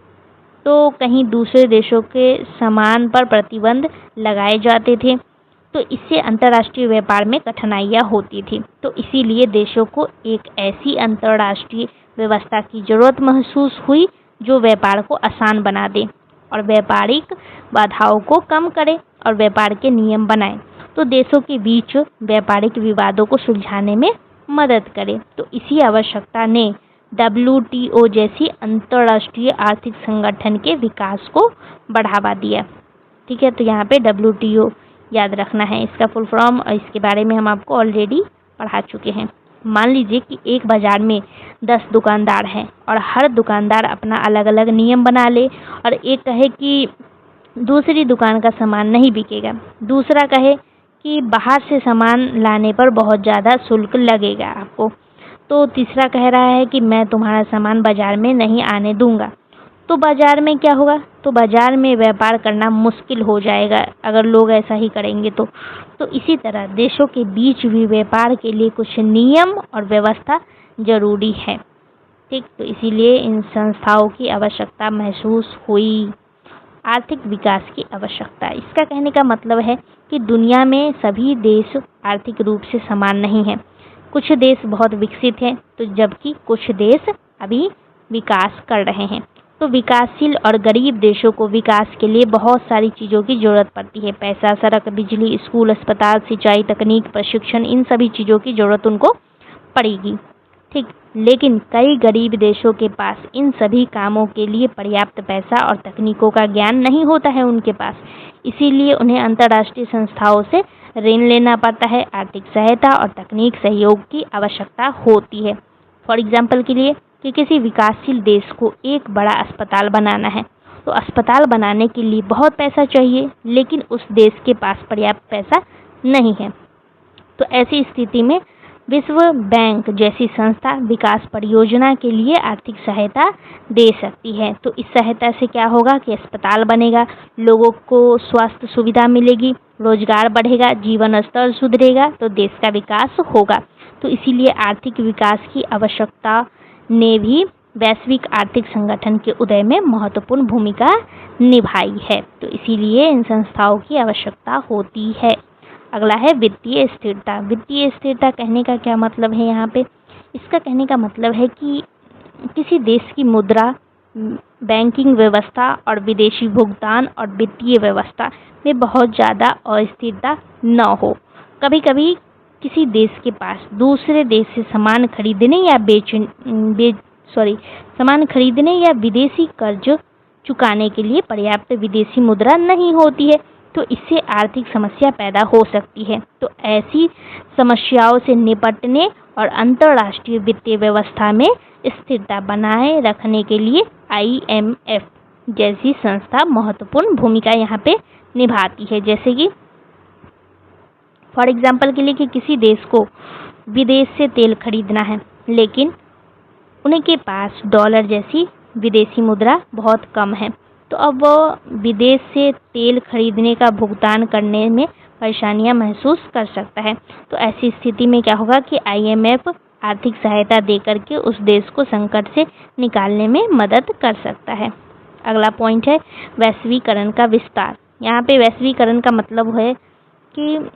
तो कहीं दूसरे देशों के सामान पर प्रतिबंध लगाए जाते थे। तो इससे अंतर्राष्ट्रीय व्यापार में कठिनाइयाँ होती थी। तो इसीलिए देशों को एक ऐसी अंतर्राष्ट्रीय व्यवस्था की जरूरत महसूस हुई जो व्यापार को आसान बना दे और व्यापारिक बाधाओं को कम करे और व्यापार के नियम बनाए, तो देशों के बीच व्यापारिक विवादों को सुलझाने में मदद करे। तो इसी आवश्यकता ने WTO जैसी अंतर्राष्ट्रीय आर्थिक संगठन के विकास को बढ़ावा दिया। ठीक है, तो यहाँ पे WTO याद रखना है इसका फुल फॉर्म, और इसके बारे में हम आपको ऑलरेडी पढ़ा चुके हैं। मान लीजिए कि एक बाजार में 10 दुकानदार हैं और हर दुकानदार अपना अलग अलग नियम बना ले और एक कहे कि दूसरी दुकान का सामान नहीं बिकेगा, दूसरा कहे कि बाहर से सामान लाने पर बहुत ज़्यादा शुल्क लगेगा आपको, तो तीसरा कह रहा है कि मैं तुम्हारा सामान बाजार में नहीं आने दूंगा। तो बाजार में क्या होगा? तो बाजार में व्यापार करना मुश्किल हो जाएगा अगर लोग ऐसा ही करेंगे तो इसी तरह देशों के बीच भी व्यापार के लिए कुछ नियम और व्यवस्था जरूरी है। ठीक, तो इसीलिए इन संस्थाओं की आवश्यकता महसूस हुई। आर्थिक विकास की आवश्यकता, इसका कहने का मतलब है कि दुनिया में सभी देश आर्थिक रूप से समान नहीं हैं। कुछ देश बहुत विकसित हैं तो जबकि कुछ देश अभी विकास कर रहे हैं। तो विकासशील और गरीब देशों को विकास के लिए बहुत सारी चीज़ों की ज़रूरत पड़ती है। पैसा, सड़क, बिजली, स्कूल, अस्पताल, सिंचाई, तकनीक, प्रशिक्षण, इन सभी चीज़ों की ज़रूरत उनको पड़ेगी। ठीक, लेकिन कई गरीब देशों के पास इन सभी कामों के लिए पर्याप्त पैसा और तकनीकों का ज्ञान नहीं होता है उनके पास। इसीलिए उन्हें अंतर्राष्ट्रीय संस्थाओं से ऋण लेना पड़ता है। आर्थिक सहायता और तकनीक सहयोग की आवश्यकता होती है। फॉर एग्जाम्पल के लिए कि किसी विकासशील देश को एक बड़ा अस्पताल बनाना है तो अस्पताल बनाने के लिए बहुत पैसा चाहिए, लेकिन उस देश के पास पर्याप्त पैसा नहीं है। तो ऐसी स्थिति में विश्व बैंक जैसी संस्था विकास परियोजना के लिए आर्थिक सहायता दे सकती है। तो इस सहायता से क्या होगा कि अस्पताल बनेगा, लोगों को स्वास्थ्य सुविधा मिलेगी, रोजगार बढ़ेगा, जीवन स्तर सुधरेगा, तो देश का विकास होगा। तो इसीलिए आर्थिक विकास की आवश्यकता ने भी वैश्विक आर्थिक संगठन के उदय में महत्वपूर्ण भूमिका निभाई है। तो इसीलिए इन संस्थाओं की आवश्यकता होती है। अगला है वित्तीय स्थिरता। वित्तीय स्थिरता कहने का क्या मतलब है यहाँ पे? इसका कहने का मतलब है कि किसी देश की मुद्रा, बैंकिंग व्यवस्था और विदेशी भुगतान और वित्तीय व्यवस्था में बहुत ज़्यादा अस्थिरता न हो। कभी कभी किसी देश के पास दूसरे देश से सामान खरीदने या विदेशी कर्ज चुकाने के लिए पर्याप्त विदेशी मुद्रा नहीं होती है, तो इससे आर्थिक समस्या पैदा हो सकती है। तो ऐसी समस्याओं से निपटने और अंतर्राष्ट्रीय वित्तीय व्यवस्था में स्थिरता बनाए रखने के लिए IMF जैसी संस्था महत्वपूर्ण भूमिका यहाँ पे निभाती है। जैसे कि फॉर एग्जाम्पल के लिए कि किसी देश को विदेश से तेल खरीदना है, लेकिन उनके पास डॉलर जैसी विदेशी मुद्रा बहुत कम है, तो अब वो विदेश से तेल खरीदने का भुगतान करने में परेशानियां महसूस कर सकता है। तो ऐसी स्थिति में क्या होगा कि IMF आर्थिक सहायता देकर के उस देश को संकट से निकालने में मदद कर सकता है। अगला पॉइंट है वैश्वीकरण का विस्तार। यहाँ पे वैश्वीकरण का मतलब है कि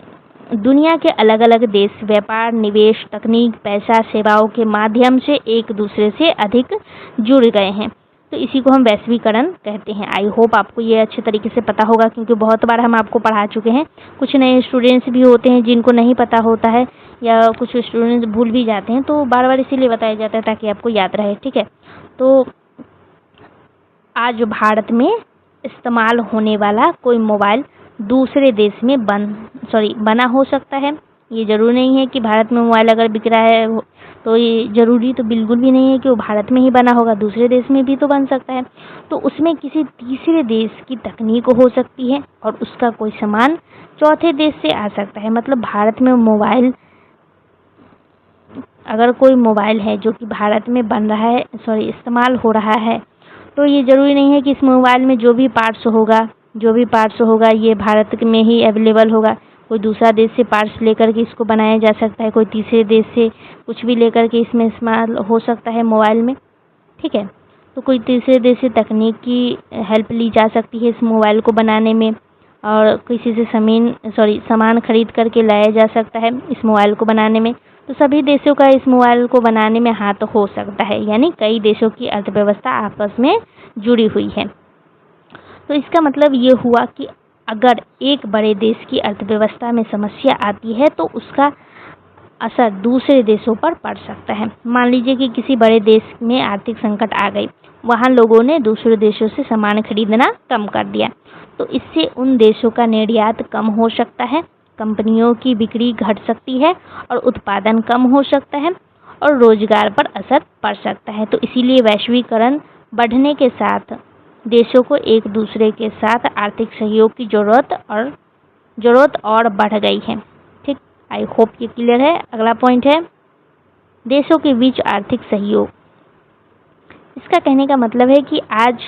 दुनिया के अलग अलग देश व्यापार, निवेश, तकनीक, पैसा, सेवाओं के माध्यम से एक दूसरे से अधिक जुड़ गए हैं। तो इसी को हम वैश्वीकरण कहते हैं। आई होप आपको ये अच्छे तरीके से पता होगा, क्योंकि बहुत बार हम आपको पढ़ा चुके हैं। कुछ नए स्टूडेंट्स भी होते हैं जिनको नहीं पता होता है, या कुछ स्टूडेंट्स भूल भी जाते हैं, तो बार बार इसीलिए बताया जाता है ताकि आपको याद रहे। ठीक है, तो आज भारत में इस्तेमाल होने वाला कोई मोबाइल दूसरे देश में बना हो सकता है। ये ज़रूरी नहीं है कि भारत में मोबाइल अगर बिक रहा है तो ये ज़रूरी तो बिल्कुल भी नहीं है कि वो भारत में ही बना होगा, दूसरे देश में भी तो बन सकता है। तो उसमें किसी तीसरे देश की तकनीक हो सकती है और उसका कोई सामान चौथे देश से आ सकता है। मतलब भारत में मोबाइल, अगर कोई मोबाइल है जो कि भारत में बन रहा है, इस्तेमाल हो रहा है, तो ये ज़रूरी नहीं है कि इस मोबाइल में जो भी पार्ट्स होगा ये भारत में ही अवेलेबल होगा। कोई दूसरा देश से पार्ट्स लेकर के इसको बनाया जा सकता है, कोई तीसरे देश से कुछ भी लेकर के इसमें इस्तेमाल हो सकता है मोबाइल में। ठीक है, तो कोई तीसरे देश से तकनीक की हेल्प ली जा सकती है इस मोबाइल को बनाने में, और किसी से सामान खरीद करके लाया जा सकता है इस मोबाइल को बनाने में। तो सभी देशों का इस मोबाइल को बनाने में हाथ हो सकता है, यानी कई देशों की अर्थव्यवस्था आपस में जुड़ी हुई है। तो इसका मतलब ये हुआ कि अगर एक बड़े देश की अर्थव्यवस्था में समस्या आती है तो उसका असर दूसरे देशों पर पड़ सकता है। मान लीजिए कि किसी बड़े देश में आर्थिक संकट आ गई, वहाँ लोगों ने दूसरे देशों से सामान खरीदना कम कर दिया, तो इससे उन देशों का निर्यात कम हो सकता है, कंपनियों की बिक्री घट सकती है और उत्पादन कम हो सकता है और रोजगार पर असर पड़ सकता है। तो इसीलिए वैश्वीकरण बढ़ने के साथ देशों को एक दूसरे के साथ आर्थिक सहयोग की जरूरत और बढ़ गई है। ठीक, आई होप ये क्लियर है। अगला पॉइंट है देशों के बीच आर्थिक सहयोग। इसका कहने का मतलब है कि आज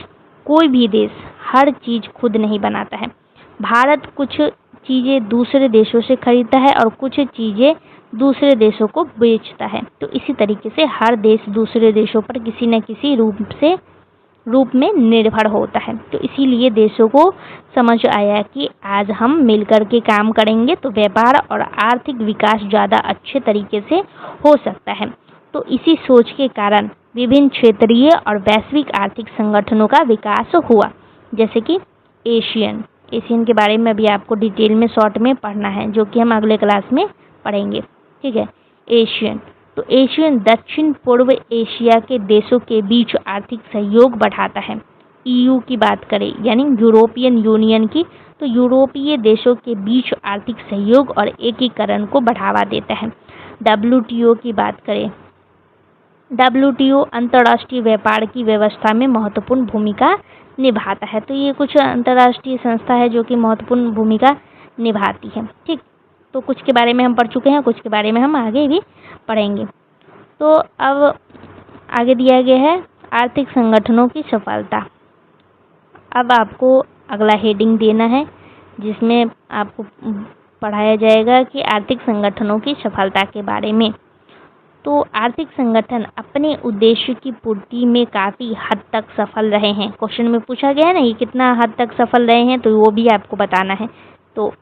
कोई भी देश हर चीज़ खुद नहीं बनाता है। भारत कुछ चीज़ें दूसरे देशों से खरीदता है और कुछ चीज़ें दूसरे देशों को बेचता है। तो इसी तरीके से हर देश दूसरे देशों पर किसी न किसी रूप में निर्भर होता है। तो इसीलिए देशों को समझ आया कि आज हम मिलकर के काम करेंगे तो व्यापार और आर्थिक विकास ज़्यादा अच्छे तरीके से हो सकता है। तो इसी सोच के कारण विभिन्न क्षेत्रीय और वैश्विक आर्थिक संगठनों का विकास हुआ, जैसे कि एशियन के बारे में अभी आपको डिटेल में शॉर्ट में पढ़ना है, जो कि हम अगले क्लास में पढ़ेंगे। ठीक है, एशियन दक्षिण पूर्व एशिया के देशों के बीच आर्थिक सहयोग बढ़ाता है। EU की बात करें, यानी यूरोपियन यूनियन की, तो यूरोपीय देशों के बीच आर्थिक सहयोग और एकीकरण को बढ़ावा देता है। WTO की बात करें, WTO अंतर्राष्ट्रीय व्यापार की व्यवस्था में महत्वपूर्ण भूमिका निभाता है। तो ये कुछ अंतर्राष्ट्रीय संस्था है जो कि महत्वपूर्ण भूमिका निभाती है। ठीक, तो कुछ के बारे में हम पढ़ चुके हैं, कुछ के बारे में हम आगे भी पढ़ेंगे। तो अब आगे दिया गया है आर्थिक संगठनों की सफलता। अब आपको अगला हेडिंग देना है जिसमें आपको पढ़ाया जाएगा कि आर्थिक संगठनों की सफलता के बारे में। तो आर्थिक संगठन अपने उद्देश्य की पूर्ति में काफ़ी हद तक सफल रहे हैं। क्वेश्चन में पूछा गया है ना, ये कितना हद तक सफल रहे हैं, तो वो भी आपको बताना है। तो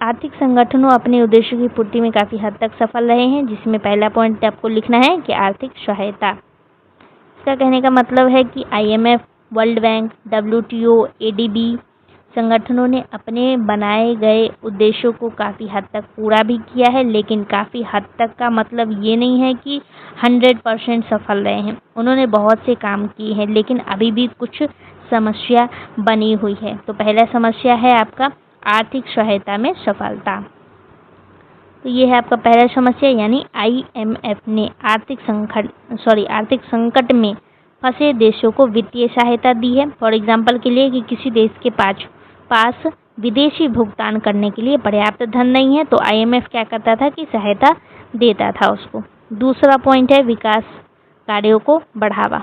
आर्थिक संगठनों अपने उद्देश्य की पूर्ति में काफ़ी हद तक सफल रहे हैं, जिसमें पहला पॉइंट आपको लिखना है कि आर्थिक सहायता। इसका कहने का मतलब है कि IMF, world bank, WTO, ADB संगठनों ने अपने बनाए गए उद्देश्यों को काफ़ी हद तक पूरा भी किया है, लेकिन काफ़ी हद तक का मतलब ये नहीं है कि 100% सफल रहे हैं। उन्होंने बहुत से काम किए हैं, लेकिन अभी भी कुछ समस्या बनी हुई है। तो पहला समस्या है आपका आर्थिक सहायता में सफलता। तो ये है आपका पहला समस्या, यानी IMF ने आर्थिक संकट में फंसे देशों को वित्तीय सहायता दी है। फॉर एग्जाम्पल के लिए कि किसी देश के पास विदेशी भुगतान करने के लिए पर्याप्त धन नहीं है, तो IMF क्या करता था कि सहायता देता था उसको। दूसरा पॉइंट है विकास कार्यों को बढ़ावा।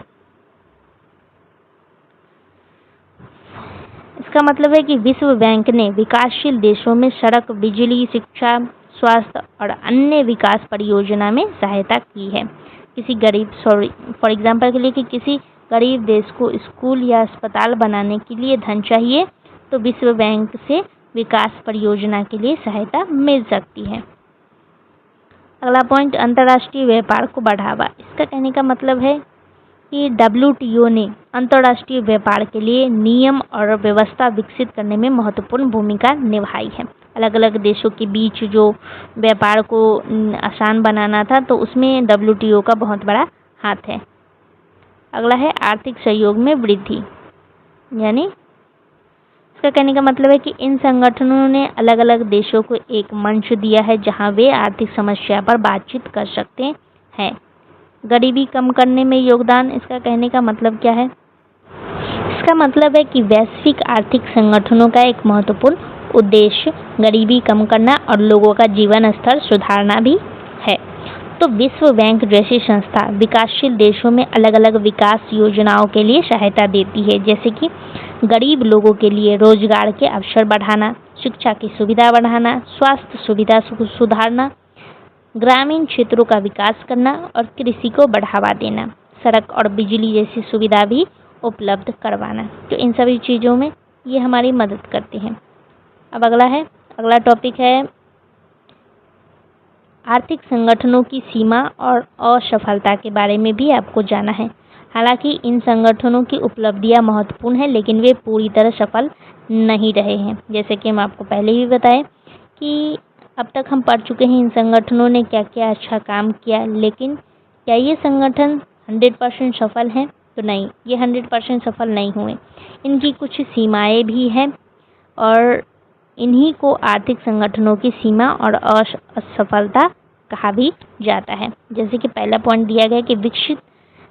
इसका मतलब है कि विश्व बैंक ने विकासशील देशों में सड़क, बिजली, शिक्षा, स्वास्थ्य और अन्य विकास परियोजना में सहायता की है। फॉर एग्जाम्पल के लिए कि किसी गरीब देश को स्कूल या अस्पताल बनाने के लिए धन चाहिए, तो विश्व बैंक से विकास परियोजना के लिए सहायता मिल सकती है। अगला पॉइंट अंतर्राष्ट्रीय व्यापार को बढ़ावा। इसका कहने का मतलब है कि WTO ने अंतर्राष्ट्रीय व्यापार के लिए नियम और व्यवस्था विकसित करने में महत्वपूर्ण भूमिका निभाई है। अलग अलग देशों के बीच जो व्यापार को आसान बनाना था, तो उसमें WTO का बहुत बड़ा हाथ है। अगला है आर्थिक सहयोग में वृद्धि, यानी इसका कहने का मतलब है कि इन संगठनों ने अलग अलग देशों को एक मंच दिया है जहां वे आर्थिक समस्या पर बातचीत कर सकते हैं। गरीबी कम करने में योगदान, इसका कहने का मतलब क्या है? इसका मतलब है कि वैश्विक आर्थिक संगठनों का एक महत्वपूर्ण उद्देश्य गरीबी कम करना और लोगों का जीवन स्तर सुधारना भी है। तो विश्व बैंक जैसी संस्था विकासशील देशों में अलग अलग विकास योजनाओं के लिए सहायता देती है, जैसे कि गरीब लोगों के लिए रोजगार के अवसर बढ़ाना, शिक्षा की सुविधा बढ़ाना, स्वास्थ्य सुविधा सुधारना, ग्रामीण क्षेत्रों का विकास करना और कृषि को बढ़ावा देना, सड़क और बिजली जैसी सुविधा भी उपलब्ध करवाना। तो इन सभी चीज़ों में ये हमारी मदद करते हैं। अब अगला टॉपिक है आर्थिक संगठनों की सीमा और असफलता के बारे में भी आपको जाना है। हालांकि इन संगठनों की उपलब्धियां महत्वपूर्ण हैं, लेकिन वे पूरी तरह सफल नहीं रहे हैं। जैसे कि हम आपको पहले ही बताएं कि अब तक हम पढ़ चुके हैं इन संगठनों ने क्या क्या अच्छा काम किया, लेकिन क्या ये संगठन 100% सफल हैं? तो नहीं, ये 100% सफल नहीं हुए। इनकी कुछ सीमाएं भी हैं और इन्हीं को आर्थिक संगठनों की सीमा और असफलता कहा भी जाता है। जैसे कि पहला पॉइंट दिया गया कि विकसित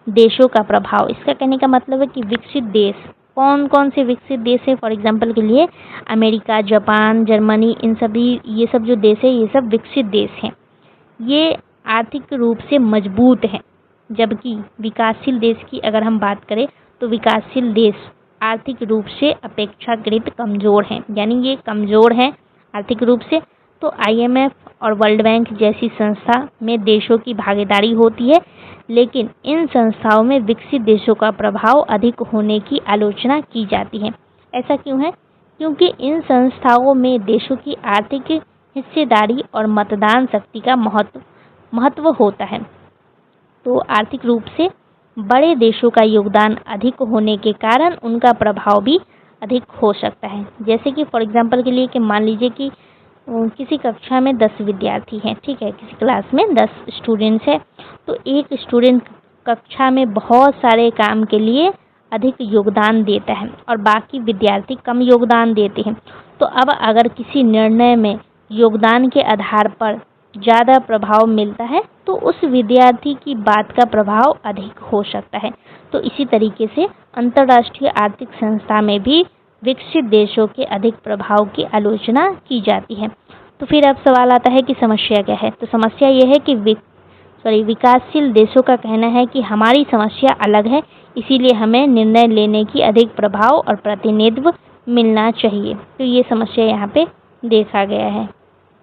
देशों का प्रभाव, इसका कहने का मतलब है कि विकसित देश कौन कौन से विकसित देश है। फॉर एग्जांपल के लिए अमेरिका, जापान, जर्मनी, इन सभी ये सब जो देश है ये सब विकसित देश हैं। ये आर्थिक रूप से मजबूत हैं, जबकि विकासशील देश की अगर हम बात करें तो विकासशील देश आर्थिक रूप से अपेक्षाकृत कमज़ोर हैं, यानी ये कमज़ोर हैं आर्थिक रूप से। तो IMF और वर्ल्ड बैंक जैसी संस्था में देशों की भागीदारी होती है, लेकिन इन संस्थाओं में विकसित देशों का प्रभाव अधिक होने की आलोचना की जाती है। ऐसा क्यों है? क्योंकि इन संस्थाओं में देशों की आर्थिक हिस्सेदारी और मतदान शक्ति का महत्व होता है। तो आर्थिक रूप से बड़े देशों का योगदान अधिक होने के कारण उनका प्रभाव भी अधिक हो सकता है। जैसे कि फॉर एग्जांपल के लिए कि मान लीजिए कि किसी कक्षा में 10 विद्यार्थी हैं, ठीक है, किसी क्लास में 10 स्टूडेंट्स हैं, तो एक स्टूडेंट कक्षा में बहुत सारे काम के लिए अधिक योगदान देता है और बाकी विद्यार्थी कम योगदान देते हैं। तो अब अगर किसी निर्णय में योगदान के आधार पर ज़्यादा प्रभाव मिलता है तो उस विद्यार्थी की बात का प्रभाव अधिक हो सकता है। तो इसी तरीके से अंतर्राष्ट्रीय आर्थिक संस्था में भी विकसित देशों के अधिक प्रभाव की आलोचना की जाती है। तो फिर अब सवाल आता है कि समस्या क्या है? तो समस्या ये है कि विकासशील देशों का कहना है कि हमारी समस्या अलग है, इसीलिए हमें निर्णय लेने की अधिक प्रभाव और प्रतिनिधित्व मिलना चाहिए। तो ये समस्या यहाँ पे देखा गया है।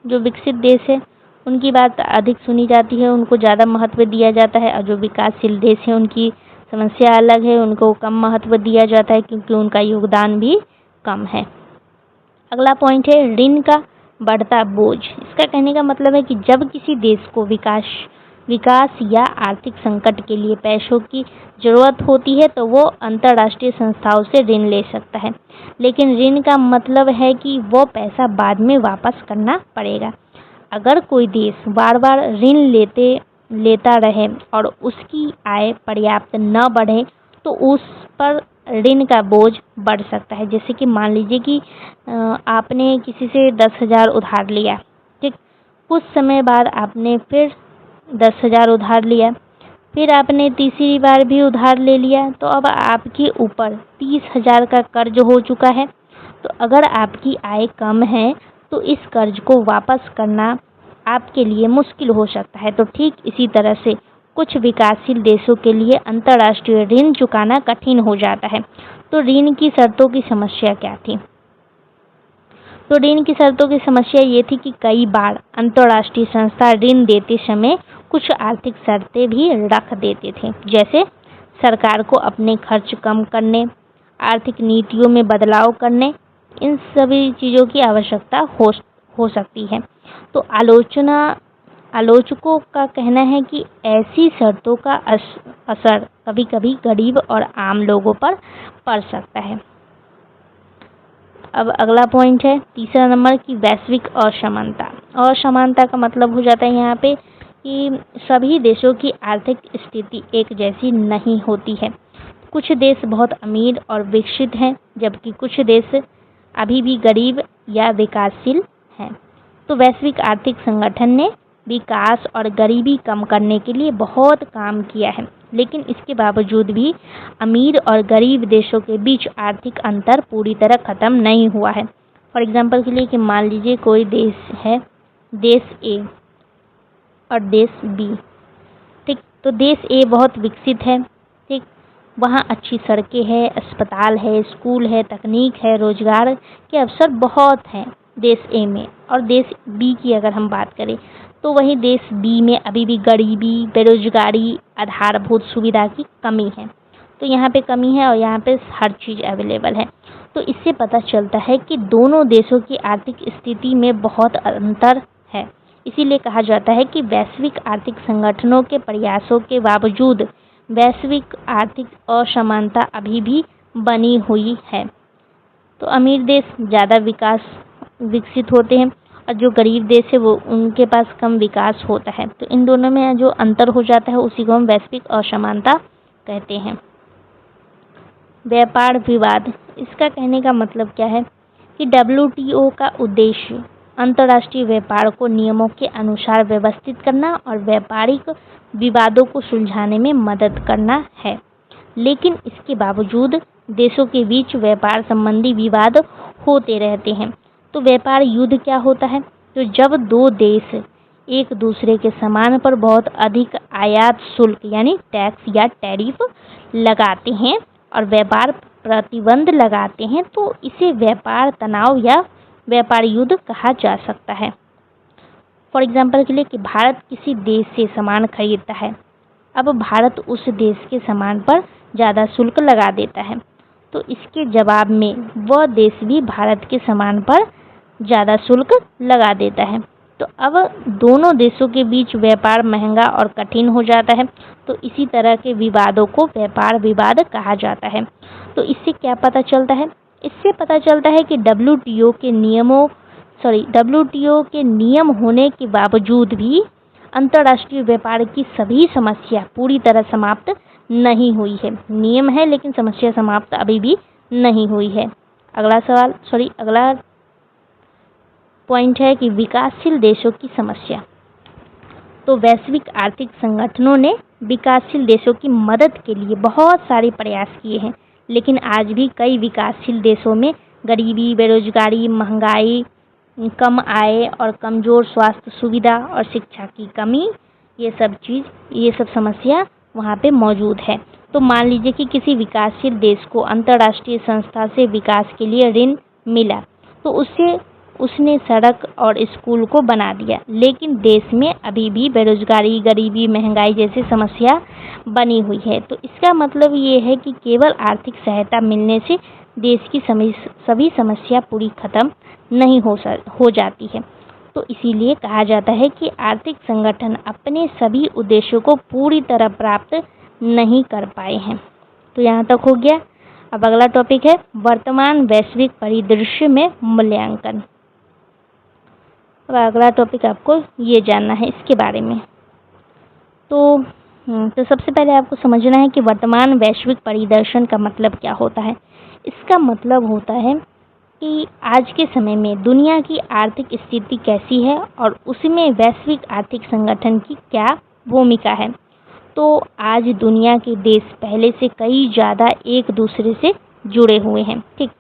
जो विकसित देश है उनकी बात अधिक सुनी जाती है, उनको ज़्यादा महत्व दिया जाता है, और जो विकासशील देश है उनकी समस्या अलग है, उनको कम महत्व दिया जाता है क्योंकि उनका योगदान भी कम है। अगला पॉइंट है ऋण का बढ़ता बोझ। इसका कहने का मतलब है कि जब किसी देश को विकास या आर्थिक संकट के लिए पैसों की ज़रूरत होती है तो वो अंतर्राष्ट्रीय संस्थाओं से ऋण ले सकता है, लेकिन ऋण का मतलब है कि वो पैसा बाद में वापस करना पड़ेगा। अगर कोई देश बार बार ऋण लेता रहे और उसकी आय पर्याप्त न बढ़े तो उस पर ऋण का बोझ बढ़ सकता है। जैसे कि मान लीजिए कि आपने किसी से 10,000 उधार लिया, ठीक, कुछ समय बाद आपने फिर 10,000 उधार लिया, फिर आपने तीसरी बार भी उधार ले लिया, तो अब आपके ऊपर 30,000 का कर्ज हो चुका है। तो अगर आपकी आय कम है तो इस कर्ज को वापस करना आपके लिए मुश्किल हो सकता है। तो ठीक इसी तरह से कुछ विकासशील देशों के लिए अंतर्राष्ट्रीय ऋण चुकाना कठिन हो जाता है। तो ऋण की शर्तों की समस्या क्या थी? तो ऋण की शर्तों की समस्या ये थी कि कई बार अंतर्राष्ट्रीय संस्था ऋण देते समय कुछ आर्थिक शर्तें भी रख देते थे, जैसे सरकार को अपने खर्च कम करने, आर्थिक नीतियों में बदलाव करने, इन सभी चीज़ों की आवश्यकता हो सकती है। तो आलोचकों का कहना है कि ऐसी शर्तों का असर कभी कभी गरीब और आम लोगों पर पड़ सकता है। अब अगला पॉइंट है तीसरा नंबर की वैश्विक असमानता। असमानता का मतलब हो जाता है यहाँ पे कि सभी देशों की आर्थिक स्थिति एक जैसी नहीं होती है। कुछ देश बहुत अमीर और विकसित हैं, जबकि कुछ देश अभी भी गरीब या विकासशील हैं। तो वैश्विक आर्थिक संगठन ने विकास और गरीबी कम करने के लिए बहुत काम किया है, लेकिन इसके बावजूद भी अमीर और गरीब देशों के बीच आर्थिक अंतर पूरी तरह खत्म नहीं हुआ है। फॉर एग्जांपल के लिए कि मान लीजिए कोई देश है, देश ए और देश बी, ठीक। तो देश ए बहुत विकसित है, ठीक। वहाँ अच्छी सड़कें हैं, अस्पताल है, स्कूल है, तकनीक है, रोजगार के अवसर बहुत हैं देश ए में। और देश बी की अगर हम बात करें तो वहीं देश बी में अभी भी गरीबी, बेरोजगारी, आधारभूत सुविधा की कमी है। तो यहाँ पे कमी है और यहाँ पे हर चीज़ अवेलेबल है। तो इससे पता चलता है कि दोनों देशों की आर्थिक स्थिति में बहुत अंतर है। इसीलिए कहा जाता है कि वैश्विक आर्थिक संगठनों के प्रयासों के बावजूद वैश्विक आर्थिक असमानता अभी भी बनी हुई है। तो अमीर देश ज़्यादा विकसित होते हैं और जो गरीब देश है वो उनके पास कम विकास होता है। तो इन दोनों में जो अंतर हो जाता है उसी को हम वैश्विक असमानता कहते हैं। व्यापार विवाद, इसका कहने का मतलब क्या है कि WTO का उद्देश्य अंतर्राष्ट्रीय व्यापार को नियमों के अनुसार व्यवस्थित करना और व्यापारिक विवादों को सुलझाने में मदद करना है। लेकिन इसके बावजूद देशों के बीच व्यापार संबंधी विवाद होते रहते हैं। तो व्यापार युद्ध क्या होता है? तो जब दो देश एक दूसरे के सामान पर बहुत अधिक आयात शुल्क यानी टैक्स या टैरिफ लगाते हैं और व्यापार प्रतिबंध लगाते हैं, तो इसे व्यापार तनाव या व्यापार युद्ध कहा जा सकता है। फॉर एग्जाम्पल के लिए कि भारत किसी देश से सामान खरीदता है। अब भारत उस देश के सामान पर ज़्यादा शुल्क लगा देता है, तो इसके जवाब में वह देश भी भारत के सामान पर ज़्यादा शुल्क लगा देता है। तो अब दोनों देशों के बीच व्यापार महंगा और कठिन हो जाता है। तो इसी तरह के विवादों को व्यापार विवाद कहा जाता है। तो इससे क्या पता चलता है? इससे पता चलता है कि WTO के नियम होने के बावजूद भी अंतर्राष्ट्रीय व्यापार की सभी समस्या पूरी तरह समाप्त नहीं हुई है। नियम है लेकिन समस्या समाप्त अभी भी नहीं हुई है। अगला पॉइंट है कि विकासशील देशों की समस्या। तो वैश्विक आर्थिक संगठनों ने विकासशील देशों की मदद के लिए बहुत सारे प्रयास किए हैं, लेकिन आज भी कई विकासशील देशों में गरीबी, बेरोजगारी, महंगाई, कम आय और कमज़ोर स्वास्थ्य सुविधा और शिक्षा की कमी, ये सब समस्या वहाँ पे मौजूद है। तो मान लीजिए कि किसी विकासशील देश को अंतर्राष्ट्रीय संस्था से विकास के लिए ऋण मिला, तो उसने सड़क और स्कूल को बना दिया, लेकिन देश में अभी भी बेरोजगारी, गरीबी, महंगाई जैसी समस्या बनी हुई है। तो इसका मतलब ये है कि केवल आर्थिक सहायता मिलने से देश की सभी समस्या पूरी खत्म नहीं हो जाती है। तो इसीलिए कहा जाता है कि आर्थिक संगठन अपने सभी उद्देश्यों को पूरी तरह प्राप्त नहीं कर पाए हैं। तो यहाँ तक हो गया। अब अगला टॉपिक है वर्तमान वैश्विक परिदृश्य में मूल्यांकन। अब अगला टॉपिक आपको ये जानना है इसके बारे में। तो सबसे पहले आपको समझना है कि वर्तमान वैश्विक परिदर्शन का मतलब क्या होता है। इसका मतलब होता है कि आज के समय में दुनिया की आर्थिक स्थिति कैसी है और उसमें वैश्विक आर्थिक संगठन की क्या भूमिका है। तो आज दुनिया के देश पहले से कई ज़्यादा एक दूसरे से जुड़े हुए हैं, ठीक।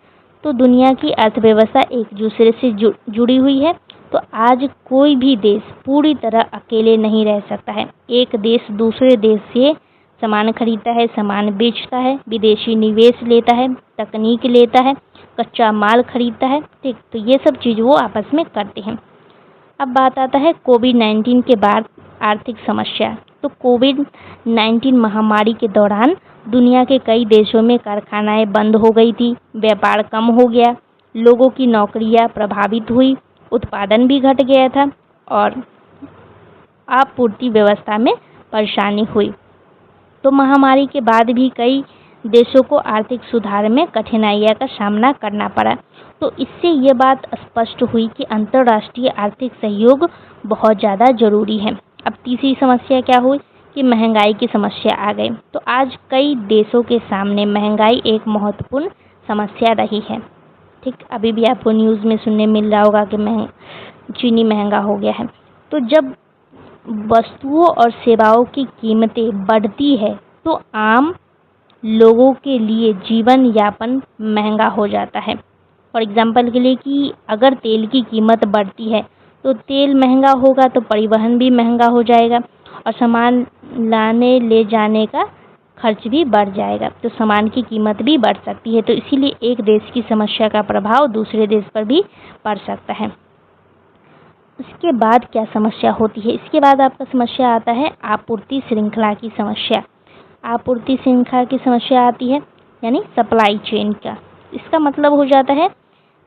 तो दुनिया की अर्थव्यवस्था एक दूसरे से जुड़ी हुई है। तो आज कोई भी देश पूरी तरह अकेले नहीं रह सकता है। एक देश दूसरे देश से सामान खरीदता है, सामान बेचता है, विदेशी निवेश लेता है, तकनीक लेता है, कच्चा माल खरीदता है, ठीक। तो ये सब चीज़ वो आपस में करते हैं। अब बात आता है कोविड-19 के बाद आर्थिक समस्या। तो कोविड-19 महामारी के दौरान दुनिया के कई देशों में कारखानाएं बंद हो गई थी, व्यापार कम हो गया, लोगों की नौकरियां प्रभावित हुई, उत्पादन भी घट गया था और आपूर्ति व्यवस्था में परेशानी हुई। तो महामारी के बाद भी कई देशों को आर्थिक सुधार में कठिनाइयों का सामना करना पड़ा। तो इससे ये बात स्पष्ट हुई कि अंतर्राष्ट्रीय आर्थिक सहयोग बहुत ज़्यादा जरूरी है। अब तीसरी समस्या क्या हुई कि महंगाई की समस्या आ गई। तो आज कई देशों के सामने महंगाई एक महत्वपूर्ण समस्या रही है। ठीक, अभी भी आपको न्यूज़ में सुनने मिल रहा होगा कि चीनी महंगा हो गया है। तो जब वस्तुओं और सेवाओं की कीमतें बढ़ती है तो आम लोगों के लिए जीवन यापन महंगा हो जाता है। फॉर एग्जाम्पल के लिए कि अगर तेल की कीमत बढ़ती है तो तेल महंगा होगा तो परिवहन भी महंगा हो जाएगा और सामान लाने ले जाने का खर्च भी बढ़ जाएगा, तो सामान की कीमत भी बढ़ सकती है। तो इसीलिए एक देश की समस्या का प्रभाव दूसरे देश पर भी पड़ सकता है। इसके बाद क्या समस्या होती है? इसके बाद आपका समस्या आता है आपूर्ति श्रृंखला की समस्या। आपूर्ति श्रृंखला की समस्या आती है यानी सप्लाई चेन का। इसका मतलब हो जाता है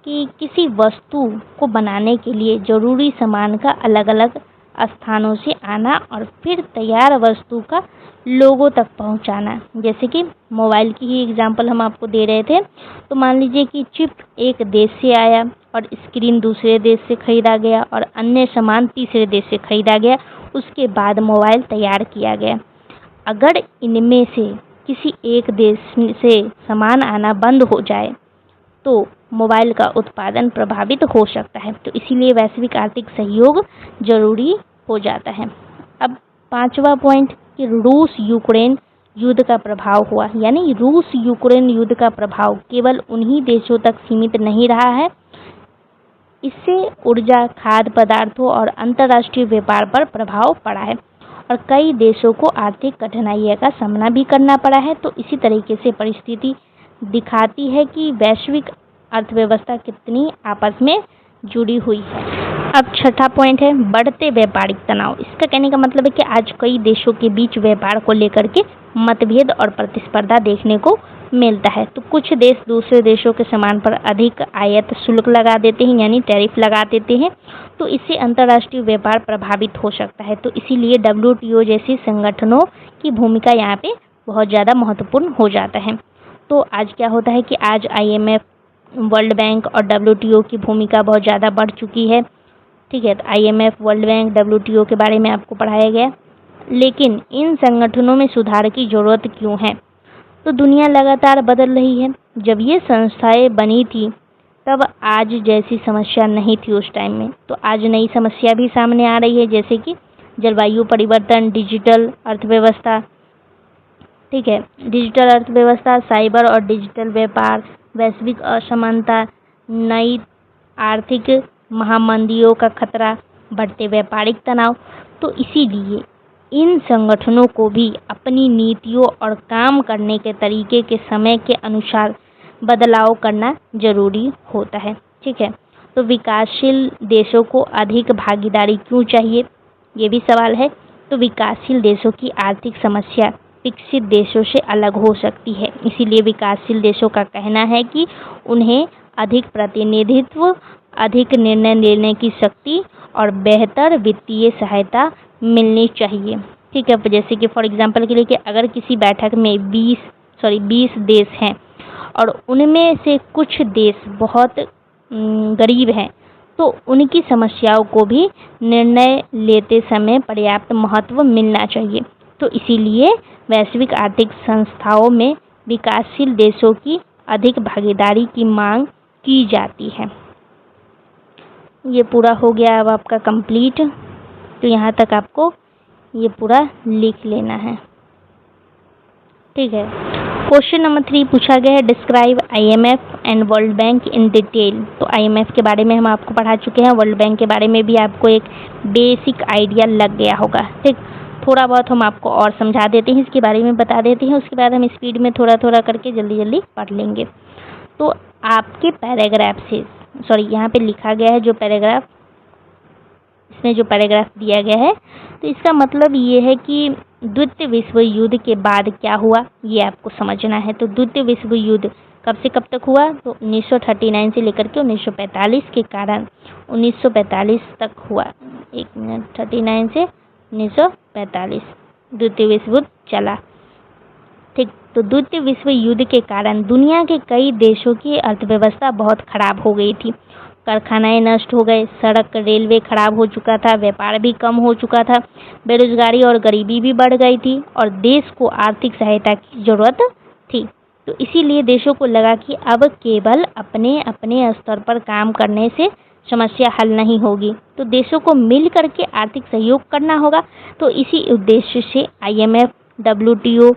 कि किसी वस्तु को बनाने के लिए जरूरी सामान का अलग अलग स्थानों से आना और फिर तैयार वस्तु का लोगों तक पहुंचाना। जैसे कि मोबाइल की ही एग्जांपल हम आपको दे रहे थे, तो मान लीजिए कि चिप एक देश से आया और स्क्रीन दूसरे देश से खरीदा गया और अन्य सामान तीसरे देश से खरीदा गया, उसके बाद मोबाइल तैयार किया गया। अगर इनमें से किसी एक देश से सामान आना बंद हो जाए तो मोबाइल का उत्पादन प्रभावित हो सकता है। तो इसीलिए वैश्विक आर्थिक सहयोग जरूरी हो जाता है। अब पांचवा पॉइंट कि रूस यूक्रेन युद्ध का प्रभाव हुआ, यानी रूस यूक्रेन युद्ध का प्रभाव केवल उन्हीं देशों तक सीमित नहीं रहा है। इससे ऊर्जा, खाद्य पदार्थों और अंतर्राष्ट्रीय व्यापार पर प्रभाव पड़ा है और कई देशों को आर्थिक कठिनाइयों का सामना भी करना पड़ा है। तो इसी तरीके से परिस्थिति दिखाती है कि वैश्विक अर्थव्यवस्था कितनी आपस में जुड़ी हुई है। अब छठा पॉइंट है बढ़ते व्यापारिक तनाव। इसका कहने का मतलब है कि आज कई देशों के बीच व्यापार को लेकर के मतभेद और प्रतिस्पर्धा देखने को मिलता है। तो कुछ देश दूसरे देशों के सामान पर अधिक आयात शुल्क लगा देते हैं, यानी टैरिफ लगा देते हैं। तो इससे अंतर्राष्ट्रीय व्यापार प्रभावित हो सकता है। तो इसीलिए WTO जैसे संगठनों की भूमिका यहाँ पे बहुत ज़्यादा महत्वपूर्ण हो जाता है। तो आज क्या होता है कि आज IMF, वर्ल्ड बैंक और WTO की भूमिका बहुत ज़्यादा बढ़ चुकी है। ठीक है, तो IMF, वर्ल्ड बैंक, WTO के बारे में आपको पढ़ाया गया। लेकिन इन संगठनों में सुधार की ज़रूरत क्यों है? तो दुनिया लगातार बदल रही है। जब ये संस्थाएं बनी थी तब आज जैसी समस्या नहीं थी उस टाइम में। तो आज नई समस्या भी सामने आ रही है, जैसे कि जलवायु परिवर्तन, डिजिटल अर्थव्यवस्था। ठीक है, डिजिटल अर्थव्यवस्था, साइबर और डिजिटल व्यापार, वैश्विक असमानता, नई आर्थिक महामंदियों का खतरा, बढ़ते व्यापारिक तनाव। तो इसीलिए इन संगठनों को भी अपनी नीतियों और काम करने के तरीके के समय के अनुसार बदलाव करना जरूरी होता है। ठीक है, तो विकासशील देशों को अधिक भागीदारी क्यों चाहिए, ये भी सवाल है। तो विकासशील देशों की आर्थिक समस्या विकसित देशों से अलग हो सकती है। इसीलिए विकासशील देशों का कहना है कि उन्हें अधिक प्रतिनिधित्व, अधिक निर्णय लेने की शक्ति और बेहतर वित्तीय सहायता मिलनी चाहिए। ठीक है, जैसे कि फॉर एग्जांपल के लिए कि अगर किसी बैठक में 20 देश हैं और उनमें से कुछ देश बहुत गरीब हैं, तो उनकी समस्याओं को भी निर्णय लेते समय पर्याप्त महत्व मिलना चाहिए। तो इसीलिए वैश्विक आर्थिक संस्थाओं में विकासशील देशों की अधिक भागीदारी की मांग की जाती है। ये पूरा हो गया अब आपका कंप्लीट। तो यहाँ तक आपको ये पूरा लिख लेना है। ठीक है, क्वेश्चन नंबर 3 पूछा गया है describe IMF and world bank in detail. तो IMF के बारे में हम आपको पढ़ा चुके हैं, वर्ल्ड बैंक के बारे में भी आपको एक बेसिक आइडिया लग गया होगा। ठीक, थोड़ा बहुत हम आपको और समझा देते हैं, इसके बारे में बता देते हैं, उसके बाद हम स्पीड में थोड़ा थोड़ा करके जल्दी जल्दी पढ़ लेंगे। तो आपके पैराग्राफ से यहाँ पे लिखा गया है जो पैराग्राफ, इसमें जो पैराग्राफ दिया गया है, तो इसका मतलब ये है कि द्वितीय विश्व युद्ध के बाद क्या हुआ ये आपको समझना है। तो द्वितीय विश्व युद्ध कब से कब तक हुआ? तो 1939 से लेकर के 1945 के कारण 1945 तक हुआ। 39 से 1945 द्वितीय विश्व युद्ध चला। ठीक, तो द्वितीय विश्व युद्ध के कारण दुनिया के कई देशों की अर्थव्यवस्था बहुत खराब हो गई थी। कारखानाएं नष्ट हो गए, सड़क रेलवे खराब हो चुका था, व्यापार भी कम हो चुका था, बेरोजगारी और गरीबी भी बढ़ गई थी और देश को आर्थिक सहायता की जरूरत थी। तो इसीलिए देशों को लगा कि अब केवल अपने अपने स्तर पर काम करने से समस्या हल नहीं होगी, तो देशों को मिल करके आर्थिक सहयोग करना होगा। तो इसी उद्देश्य से IMF, WTO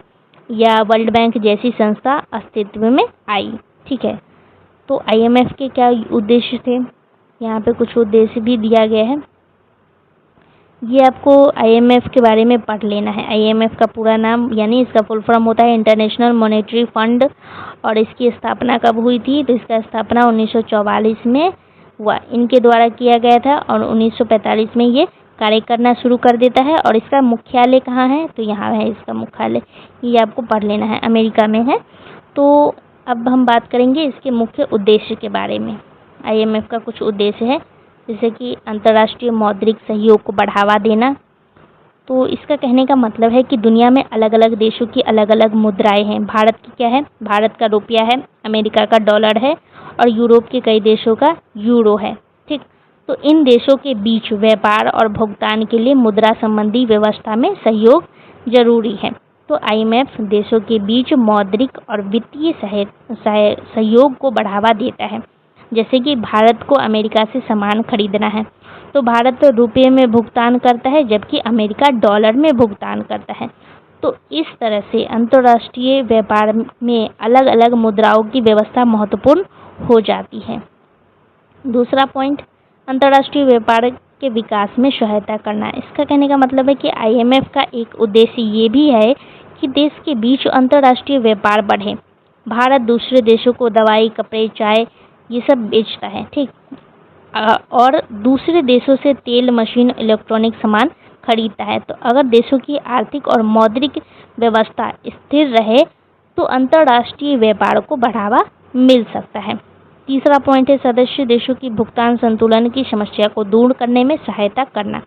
या वर्ल्ड बैंक जैसी संस्था अस्तित्व में आई। ठीक है, तो IMF के क्या उद्देश्य थे, यहाँ पे कुछ उद्देश्य भी दिया गया है, ये आपको IMF के बारे में पढ़ लेना है। IMF का पूरा नाम यानी इसका फुल फॉर्म होता है इंटरनेशनल मॉनेटरी फंड, और इसकी स्थापना कब हुई थी, तो इसका स्थापना 1944 में हुआ, इनके द्वारा किया गया था और 1945 में ये कार्य करना शुरू कर देता है। और इसका मुख्यालय कहाँ है, तो यहाँ है इसका मुख्यालय, ये आपको पढ़ लेना है, अमेरिका में है। तो अब हम बात करेंगे इसके मुख्य उद्देश्य के बारे में। IMF का कुछ उद्देश्य है, जैसे कि अंतर्राष्ट्रीय मौद्रिक सहयोग को बढ़ावा देना। तो इसका कहने का मतलब है कि दुनिया में अलग अलग देशों की अलग अलग मुद्राएं हैं। भारत की क्या है, भारत का रुपया है, अमेरिका का डॉलर है और यूरोप के कई देशों का यूरो है। ठीक, तो इन देशों के बीच व्यापार और भुगतान के लिए मुद्रा संबंधी व्यवस्था में सहयोग जरूरी है। तो IMF देशों के बीच मौद्रिक और वित्तीय सहयोग को बढ़ावा देता है। जैसे कि भारत को अमेरिका से सामान खरीदना है, तो भारत रुपये में भुगतान करता है जबकि अमेरिका डॉलर में भुगतान करता है। तो इस तरह से अंतर्राष्ट्रीय व्यापार में अलग अलग मुद्राओं की व्यवस्था महत्वपूर्ण हो जाती है। दूसरा पॉइंट, अंतर्राष्ट्रीय व्यापार के विकास में सहायता करना। इसका कहने का मतलब है कि IMF का एक उद्देश्य ये भी है कि देश के बीच अंतर्राष्ट्रीय व्यापार बढ़े। भारत दूसरे देशों को दवाई, कपड़े, चाय ये सब बेचता है, ठीक, और दूसरे देशों से तेल, मशीन, इलेक्ट्रॉनिक सामान खरीदता है। तो अगर देशों की आर्थिक और मौद्रिक व्यवस्था स्थिर रहे तो अंतर्राष्ट्रीय व्यापार को बढ़ावा मिल सकता है। तीसरा पॉइंट है सदस्य देशों की भुगतान संतुलन की समस्या को दूर करने में सहायता करना।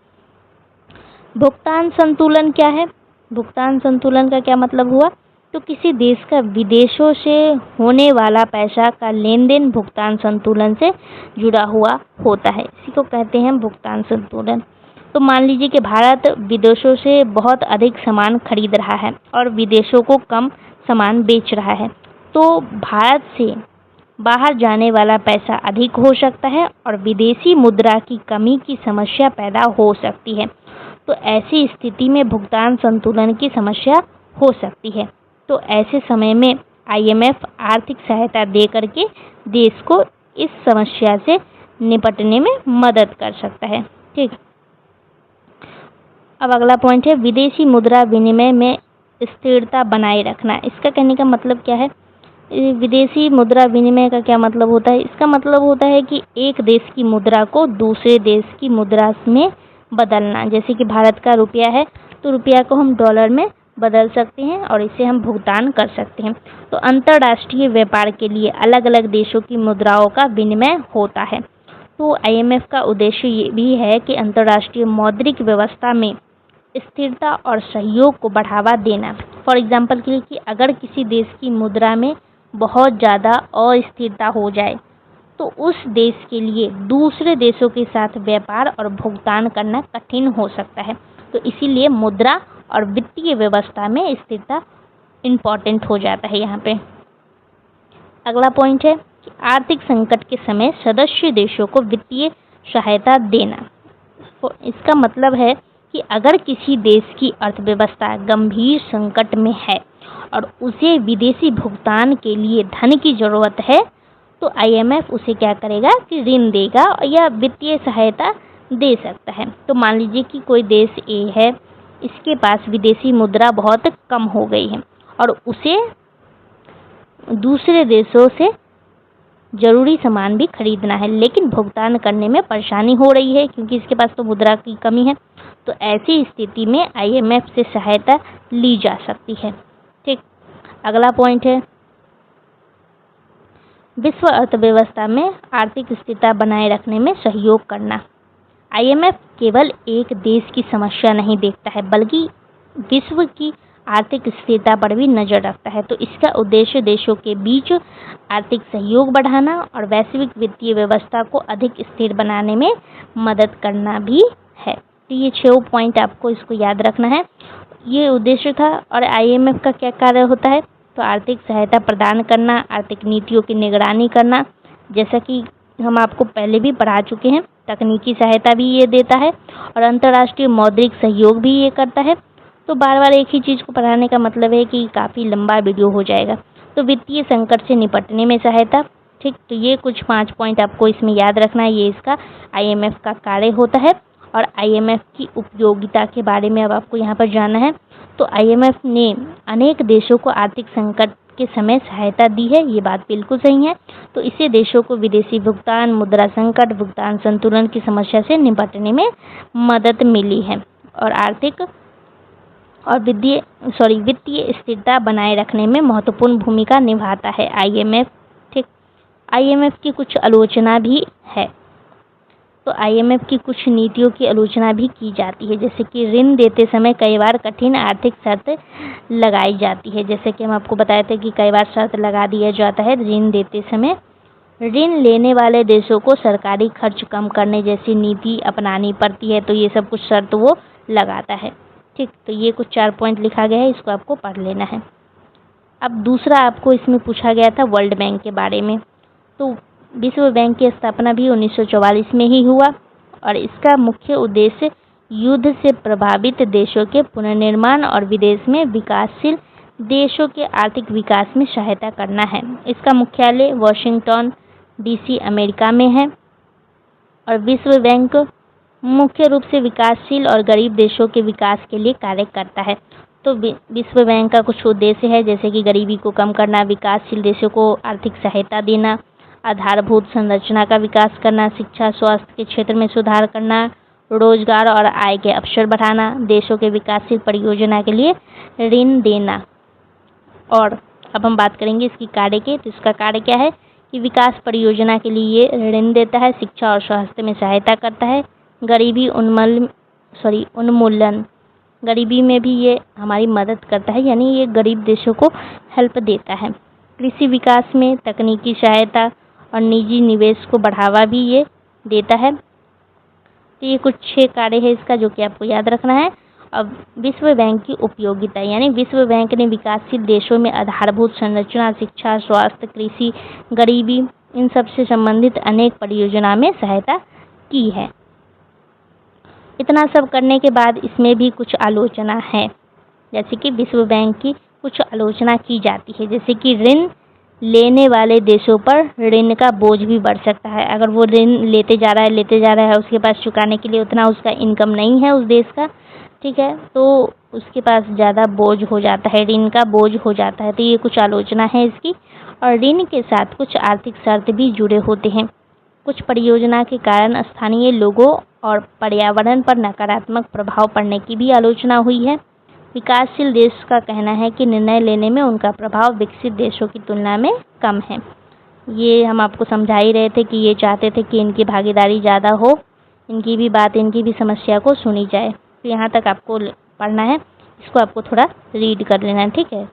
भुगतान संतुलन क्या है, भुगतान संतुलन का क्या मतलब हुआ, तो किसी देश का विदेशों से होने वाला पैसा का लेन देन भुगतान संतुलन से जुड़ा हुआ होता है, इसी को कहते हैं भुगतान संतुलन। तो मान लीजिए कि भारत विदेशों से बहुत अधिक सामान खरीद रहा है और विदेशों को कम सामान बेच रहा है, तो भारत से बाहर जाने वाला पैसा अधिक हो सकता है और विदेशी मुद्रा की कमी की समस्या पैदा हो सकती है। तो ऐसी स्थिति में भुगतान संतुलन की समस्या हो सकती है। तो ऐसे समय में IMF आर्थिक सहायता दे करके देश को इस समस्या से निपटने में मदद कर सकता है। ठीक, अब अगला पॉइंट है विदेशी मुद्रा विनिमय में स्थिरता बनाए रखना। इसका कहने का मतलब क्या है, विदेशी मुद्रा विनिमय का क्या मतलब होता है, इसका मतलब होता है कि एक देश की मुद्रा को दूसरे देश की मुद्रा में बदलना। जैसे कि भारत का रुपया है तो रुपया को हम डॉलर में बदल सकते हैं और इसे हम भुगतान कर सकते हैं। तो अंतर्राष्ट्रीय व्यापार के लिए अलग अलग देशों की मुद्राओं का विनिमय होता है। तो IMF का उद्देश्य ये भी है कि अंतर्राष्ट्रीय मौद्रिक व्यवस्था में स्थिरता और सहयोग को बढ़ावा देना। फॉर एग्जाम्पल के लिए कि अगर किसी देश की मुद्रा में बहुत ज़्यादा अस्थिरता हो जाए तो उस देश के लिए दूसरे देशों के साथ व्यापार और भुगतान करना कठिन हो सकता है। तो इसीलिए मुद्रा और वित्तीय व्यवस्था में स्थिरता इम्पॉर्टेंट हो जाता है यहाँ पे। अगला पॉइंट है कि आर्थिक संकट के समय सदस्य देशों को वित्तीय सहायता देना। तो इसका मतलब है कि अगर किसी देश की अर्थव्यवस्था गंभीर संकट में है और उसे विदेशी भुगतान के लिए धन की ज़रूरत है तो IMF उसे क्या करेगा कि ऋण देगा या वित्तीय सहायता दे सकता है। तो मान लीजिए कि कोई देश A है, इसके पास विदेशी मुद्रा बहुत कम हो गई है और उसे दूसरे देशों से ज़रूरी सामान भी खरीदना है, लेकिन भुगतान करने में परेशानी हो रही है क्योंकि इसके पास तो मुद्रा की कमी है। तो ऐसी स्थिति में IMF से सहायता ली जा सकती है। ठीक, अगला पॉइंट है विश्व अर्थव्यवस्था में आर्थिक स्थिरता बनाए रखने में सहयोग करना। IMF केवल एक देश की समस्या नहीं देखता है बल्कि विश्व की आर्थिक स्थिरता पर भी नजर रखता है। तो इसका उद्देश्य देशों के बीच आर्थिक सहयोग बढ़ाना और वैश्विक वित्तीय व्यवस्था को अधिक स्थिर बनाने में मदद करना भी है। तो ये 6 पॉइंट आपको इसको याद रखना है। ये उद्देश्य था। और IMF का क्या कार्य होता है? तो आर्थिक सहायता प्रदान करना, आर्थिक नीतियों की निगरानी करना, जैसा कि हम आपको पहले भी पढ़ा चुके हैं। तकनीकी सहायता भी ये देता है और अंतर्राष्ट्रीय मौद्रिक सहयोग भी ये करता है। तो बार बार एक ही चीज़ को पढ़ाने का मतलब है कि काफ़ी लंबा वीडियो हो जाएगा। तो वित्तीय संकट से निपटने में सहायता, ठीक। तो ये कुछ 5 पॉइंट आपको इसमें याद रखना है। ये इसका IMF का कार्य होता है और IMF की उपयोगिता के बारे में अब आपको यहाँ पर जानना है। तो IMF ने अनेक देशों को आर्थिक संकट के समय सहायता दी है, ये बात बिल्कुल सही है। तो इससे देशों को विदेशी भुगतान, मुद्रा संकट, भुगतान संतुलन की समस्या से निपटने में मदद मिली है और आर्थिक और वित्तीय स्थिरता बनाए रखने में महत्वपूर्ण भूमिका निभाता है IMF, ठीक। IMF की कुछ आलोचना भी है। तो IMF की कुछ नीतियों की आलोचना भी की जाती है, जैसे कि ऋण देते समय कई बार कठिन आर्थिक शर्त लगाई जाती है। जैसे कि हम आपको बताए थे कि कई बार शर्त लगा दिया जाता है ऋण देते समय। ऋण लेने वाले देशों को सरकारी खर्च कम करने जैसी नीति अपनानी पड़ती है। तो ये सब कुछ शर्त वो लगाता है, ठीक। तो ये कुछ 4 पॉइंट लिखा गया है, इसको आपको पढ़ लेना है। अब दूसरा आपको इसमें पूछा गया था वर्ल्ड बैंक के बारे में। तो विश्व बैंक की स्थापना भी 1944 में ही हुआ और इसका मुख्य उद्देश्य युद्ध से प्रभावित देशों के पुनर्निर्माण और विदेश में विकासशील देशों के आर्थिक विकास में सहायता करना है। इसका मुख्यालय वाशिंगटन DC अमेरिका में है और विश्व बैंक मुख्य रूप से विकासशील और गरीब देशों के विकास के लिए कार्य करता है। तो विश्व बैंक का कुछ उद्देश्य है, जैसे कि गरीबी को कम करना, विकासशील देशों को आर्थिक सहायता देना, आधारभूत संरचना का विकास करना, शिक्षा स्वास्थ्य के क्षेत्र में सुधार करना, रोजगार और आय के अवसर बढ़ाना, देशों के विकासशील परियोजना के लिए ऋण देना। और अब हम बात करेंगे इसकी कार्य के। तो इसका कार्य क्या है कि विकास परियोजना के लिए ये ऋण देता है, शिक्षा और स्वास्थ्य में सहायता करता है, गरीबी उन्मूलन, गरीबी में भी ये हमारी मदद करता है, यानी ये गरीब देशों को हेल्प देता है। कृषि विकास में तकनीकी सहायता और निजी निवेश को बढ़ावा भी ये देता है। तो ये कुछ 6 कार्य है इसका, जो कि आपको याद रखना है। अब विश्व बैंक की उपयोगिता, यानी विश्व बैंक ने विकासशील देशों में आधारभूत संरचना, शिक्षा, स्वास्थ्य, कृषि, गरीबी, इन सब से संबंधित अनेक परियोजना में सहायता की है। इतना सब करने के बाद इसमें भी कुछ आलोचना है, जैसे कि विश्व बैंक की कुछ आलोचना की जाती है, जैसे कि ऋण लेने वाले देशों पर ऋण का बोझ भी बढ़ सकता है। अगर वो ऋण लेते जा रहा है, उसके पास चुकाने के लिए उतना उसका इनकम नहीं है उस देश का, ठीक है, तो उसके पास ज़्यादा बोझ हो जाता है, ऋण का बोझ हो जाता है। तो ये कुछ आलोचना है इसकी। और ऋण के साथ कुछ आर्थिक शर्त भी जुड़े होते हैं। कुछ परियोजना के कारण स्थानीय लोगों और पर्यावरण पर नकारात्मक प्रभाव पड़ने की भी आलोचना हुई है। विकासशील देश का कहना है कि निर्णय लेने में उनका प्रभाव विकसित देशों की तुलना में कम है। ये हम आपको समझा ही रहे थे कि ये चाहते थे कि इनकी भागीदारी ज़्यादा हो, इनकी भी बात, इनकी भी समस्या को सुनी जाए। तो यहाँ तक आपको पढ़ना है, इसको आपको थोड़ा रीड कर लेना है, ठीक है।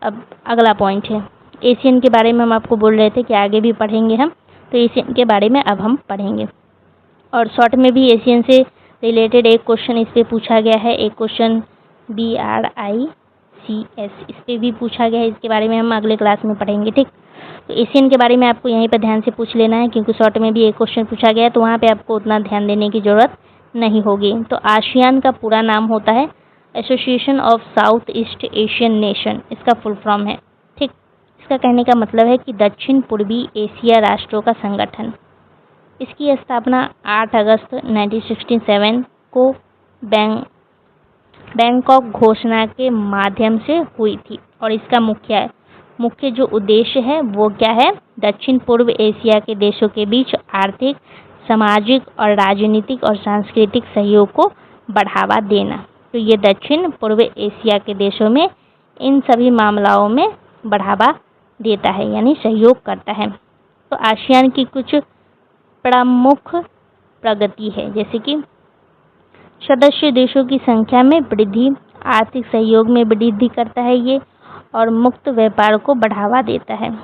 अब अगला पॉइंट है एशियन के बारे में। हम आपको बोल रहे थे कि आगे भी पढ़ेंगे हम, तो एशियन के बारे में अब हम पढ़ेंगे। और शॉर्ट में भी एशियन से रिलेटेड एक क्वेश्चन इस पर पूछा गया है, एक क्वेश्चन BRICS इस पर भी पूछा गया है। इसके बारे में हम अगले क्लास में पढ़ेंगे, ठीक। तो एशियन के बारे में आपको यहीं पर ध्यान से पूछ लेना है, क्योंकि शॉर्ट में भी एक क्वेश्चन पूछा गया है, तो वहाँ पे आपको उतना ध्यान देने की ज़रूरत नहीं होगी। तो आसियान का पूरा नाम होता है association of south east Asian nation, इसका फुल फॉर्म है, ठीक। इसका कहने का मतलब है कि दक्षिण पूर्वी एशिया राष्ट्रों का संगठन। इसकी स्थापना 8 अगस्त 1967 को बैंकॉक घोषणा के माध्यम से हुई थी। और इसका मुख्य जो उद्देश्य है वो क्या है, दक्षिण पूर्व एशिया के देशों के बीच आर्थिक, सामाजिक और राजनीतिक और सांस्कृतिक सहयोग को बढ़ावा देना। तो ये दक्षिण पूर्व एशिया के देशों में इन सभी मामलों में बढ़ावा देता है, यानी सहयोग करता है। तो आसियान की कुछ प्रमुख प्रगति है, जैसे कि सदस्य देशों की संख्या में वृद्धि, आर्थिक सहयोग में वृद्धि करता है ये, और मुक्त व्यापार को बढ़ावा देता है।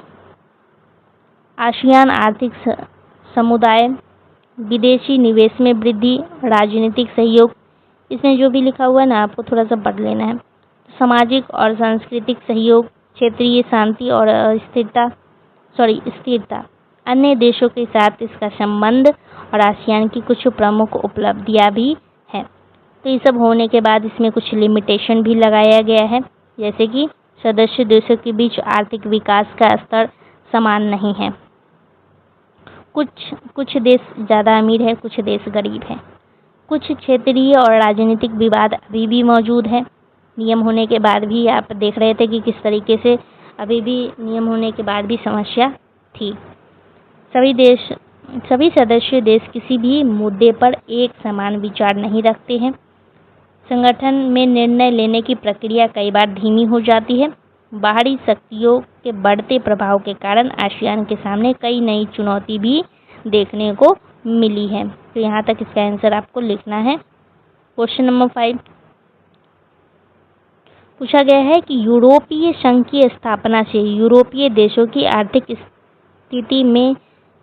आसियान आर्थिक समुदाय, विदेशी निवेश में वृद्धि, राजनीतिक सहयोग, इसमें जो भी लिखा हुआ है ना आपको थोड़ा सा पढ़ लेना है। सामाजिक और सांस्कृतिक सहयोग, क्षेत्रीय शांति और स्थिरता, अन्य देशों के साथ इसका संबंध और आसियान की कुछ प्रमुख उपलब्धियां भी हैं। तो ये सब होने के बाद इसमें कुछ लिमिटेशन भी लगाया गया है, जैसे कि सदस्य देशों के बीच आर्थिक विकास का स्तर समान नहीं है। कुछ देश ज़्यादा अमीर है, कुछ देश गरीब है। कुछ क्षेत्रीय और राजनीतिक विवाद अभी भी मौजूद है। नियम होने के बाद भी आप देख रहे थे कि किस तरीके से अभी भी नियम होने के बाद भी समस्या थी। सभी सदस्य देश किसी भी मुद्दे पर एक समान विचार नहीं रखते हैं। संगठन में निर्णय लेने की प्रक्रिया कई बार धीमी हो जाती है। बाहरी शक्तियों के बढ़ते प्रभाव के कारण आसियान के सामने कई नई चुनौती भी देखने को मिली है। तो यहाँ तक इसका आंसर आपको लिखना है। क्वेश्चन नंबर 5 पूछा गया है कि यूरोपीय संघ की स्थापना से यूरोपीय देशों की आर्थिक स्थिति में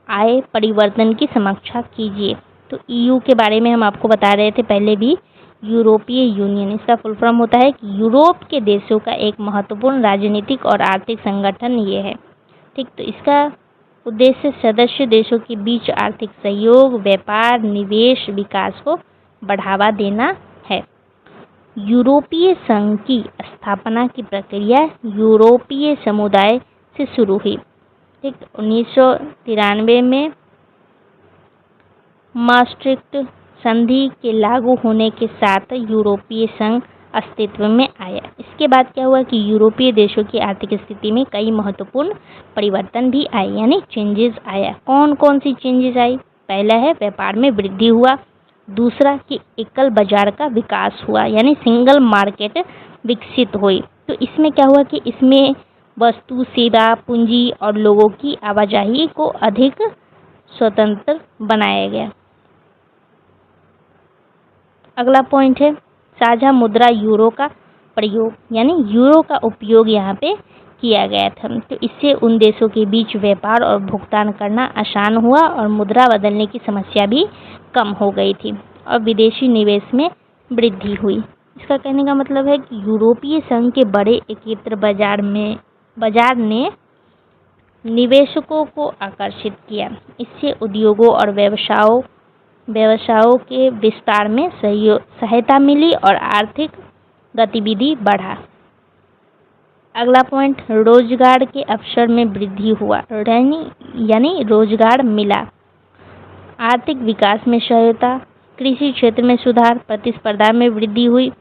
आए परिवर्तन की समीक्षा कीजिए। तो ईयू के बारे में हम आपको बता रहे थे पहले भी, यूरोपीय यूनियन, इसका फुल फॉर्म होता है कि यूरोप के देशों का एक महत्वपूर्ण राजनीतिक और आर्थिक संगठन ये है। ठीक, तो इसका उद्देश्य सदस्य देशों के बीच आर्थिक सहयोग, व्यापार, निवेश, विकास को बढ़ावा देना है। यूरोपीय संघ की स्थापना की प्रक्रिया यूरोपीय समुदाय से शुरू हुई। ठीक, 1993 में maastricht संधि के लागू होने के साथ यूरोपीय संघ अस्तित्व में आया। इसके बाद क्या हुआ कि यूरोपीय देशों की आर्थिक स्थिति में कई महत्वपूर्ण परिवर्तन भी आए, यानी चेंजेस आया। कौन कौन सी चेंजेस आई? पहला है व्यापार में वृद्धि हुआ। दूसरा कि एकल बाजार का विकास हुआ, यानी सिंगल मार्केट विकसित हुई। तो इसमें क्या हुआ कि इसमें वस्तु, सेवा, पूंजी और लोगों की आवाजाही को अधिक स्वतंत्र बनाया गया। अगला पॉइंट है साझा मुद्रा यूरो का प्रयोग, यानी यूरो का उपयोग यहाँ पे किया गया था। तो इससे उन देशों के बीच व्यापार और भुगतान करना आसान हुआ और मुद्रा बदलने की समस्या भी कम हो गई थी और विदेशी निवेश में वृद्धि हुई। इसका कहने का मतलब है कि यूरोपीय संघ के बड़े एकत्र बाजार ने निवेशकों को आकर्षित किया। इससे उद्योगों और व्यवसायों के विस्तार में सहायता मिली और आर्थिक गतिविधि बढ़ा। अगला पॉइंट रोजगार के अवसर में वृद्धि हुआ, यानी रोजगार मिला। आर्थिक विकास में सहायता, कृषि क्षेत्र में सुधार, प्रतिस्पर्धा में वृद्धि हुई।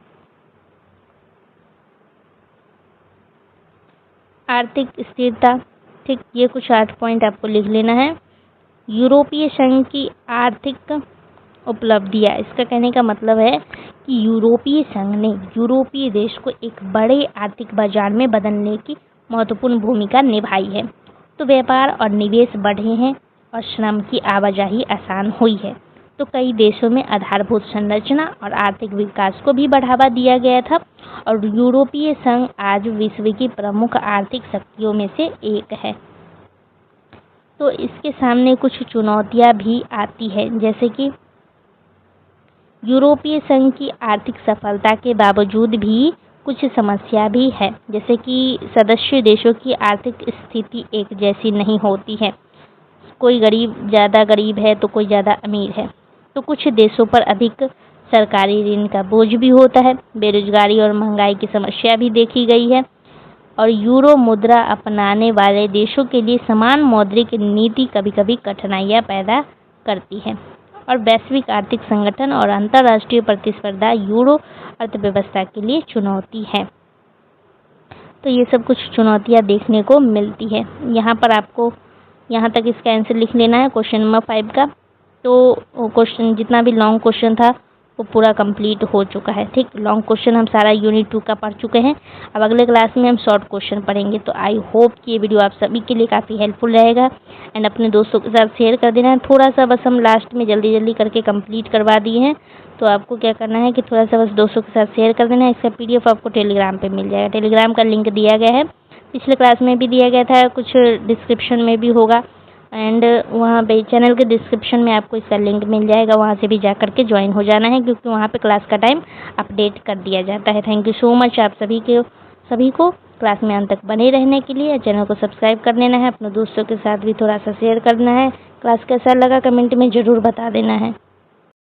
आर्थिक स्थिरता। ठीक, ये कुछ 8 पॉइंट आपको लिख लेना है। यूरोपीय संघ की आर्थिक उपलब्धियां, इसका कहने का मतलब है कि यूरोपीय संघ ने यूरोपीय देश को एक बड़े आर्थिक बाजार में बदलने की महत्वपूर्ण भूमिका निभाई है। तो व्यापार और निवेश बढ़े हैं और श्रम की आवाजाही आसान हुई है। तो कई देशों में आधारभूत संरचना और आर्थिक विकास को भी बढ़ावा दिया गया था और यूरोपीय संघ आज विश्व की प्रमुख आर्थिक शक्तियों में से एक है। तो इसके सामने कुछ चुनौतियां भी आती है, जैसे कि यूरोपीय संघ की आर्थिक सफलता के बावजूद भी कुछ समस्या भी है, जैसे कि सदस्य देशों की आर्थिक स्थिति एक जैसी नहीं होती है। कोई ज़्यादा गरीब है तो कोई ज़्यादा अमीर है। तो कुछ देशों पर अधिक सरकारी ऋण का बोझ भी होता है। बेरोजगारी और महंगाई की समस्या भी देखी गई है और यूरो मुद्रा अपनाने वाले देशों के लिए समान मौद्रिक नीति कभी कभी कठिनाइयाँ पैदा करती है। और वैश्विक आर्थिक संगठन और अंतर्राष्ट्रीय प्रतिस्पर्धा यूरो अर्थव्यवस्था के लिए चुनौती है। तो ये सब कुछ चुनौतियाँ देखने को मिलती है। यहाँ पर आपको यहाँ तक इसका आंसर लिख लेना है क्वेश्चन नंबर 5 का। तो क्वेश्चन जितना भी लॉन्ग क्वेश्चन था वो पूरा कंप्लीट हो चुका है। ठीक, लॉन्ग क्वेश्चन हम सारा यूनिट 2 का पढ़ चुके हैं। अब अगले क्लास में हम शॉर्ट क्वेश्चन पढ़ेंगे। तो आई होप कि ये वीडियो आप सभी के लिए काफ़ी हेल्पफुल रहेगा एंड अपने दोस्तों के साथ शेयर कर देना है। थोड़ा सा बस हम लास्ट में जल्दी करके कंप्लीट करवा दिए हैं, तो आपको क्या करना है कि थोड़ा सा बस दोस्तों के साथ शेयर कर देना है। इसका PDF आपको टेलीग्राम पे मिल जाएगा। टेलीग्राम का लिंक दिया गया है, पिछले क्लास में भी दिया गया था, कुछ डिस्क्रिप्शन में भी होगा, एंड वहाँ पे चैनल के डिस्क्रिप्शन में आपको इसका लिंक मिल जाएगा। वहाँ से भी जा करके ज्वाइन हो जाना है, क्योंकि वहाँ पे क्लास का टाइम अपडेट कर दिया जाता है। थैंक यू सो मच आप सभी को क्लास में अंत तक बने रहने के लिए। चैनल को सब्सक्राइब कर लेना है, अपने दोस्तों के साथ भी थोड़ा सा शेयर करना है। क्लास कैसा लगा कमेंट में ज़रूर बता देना है।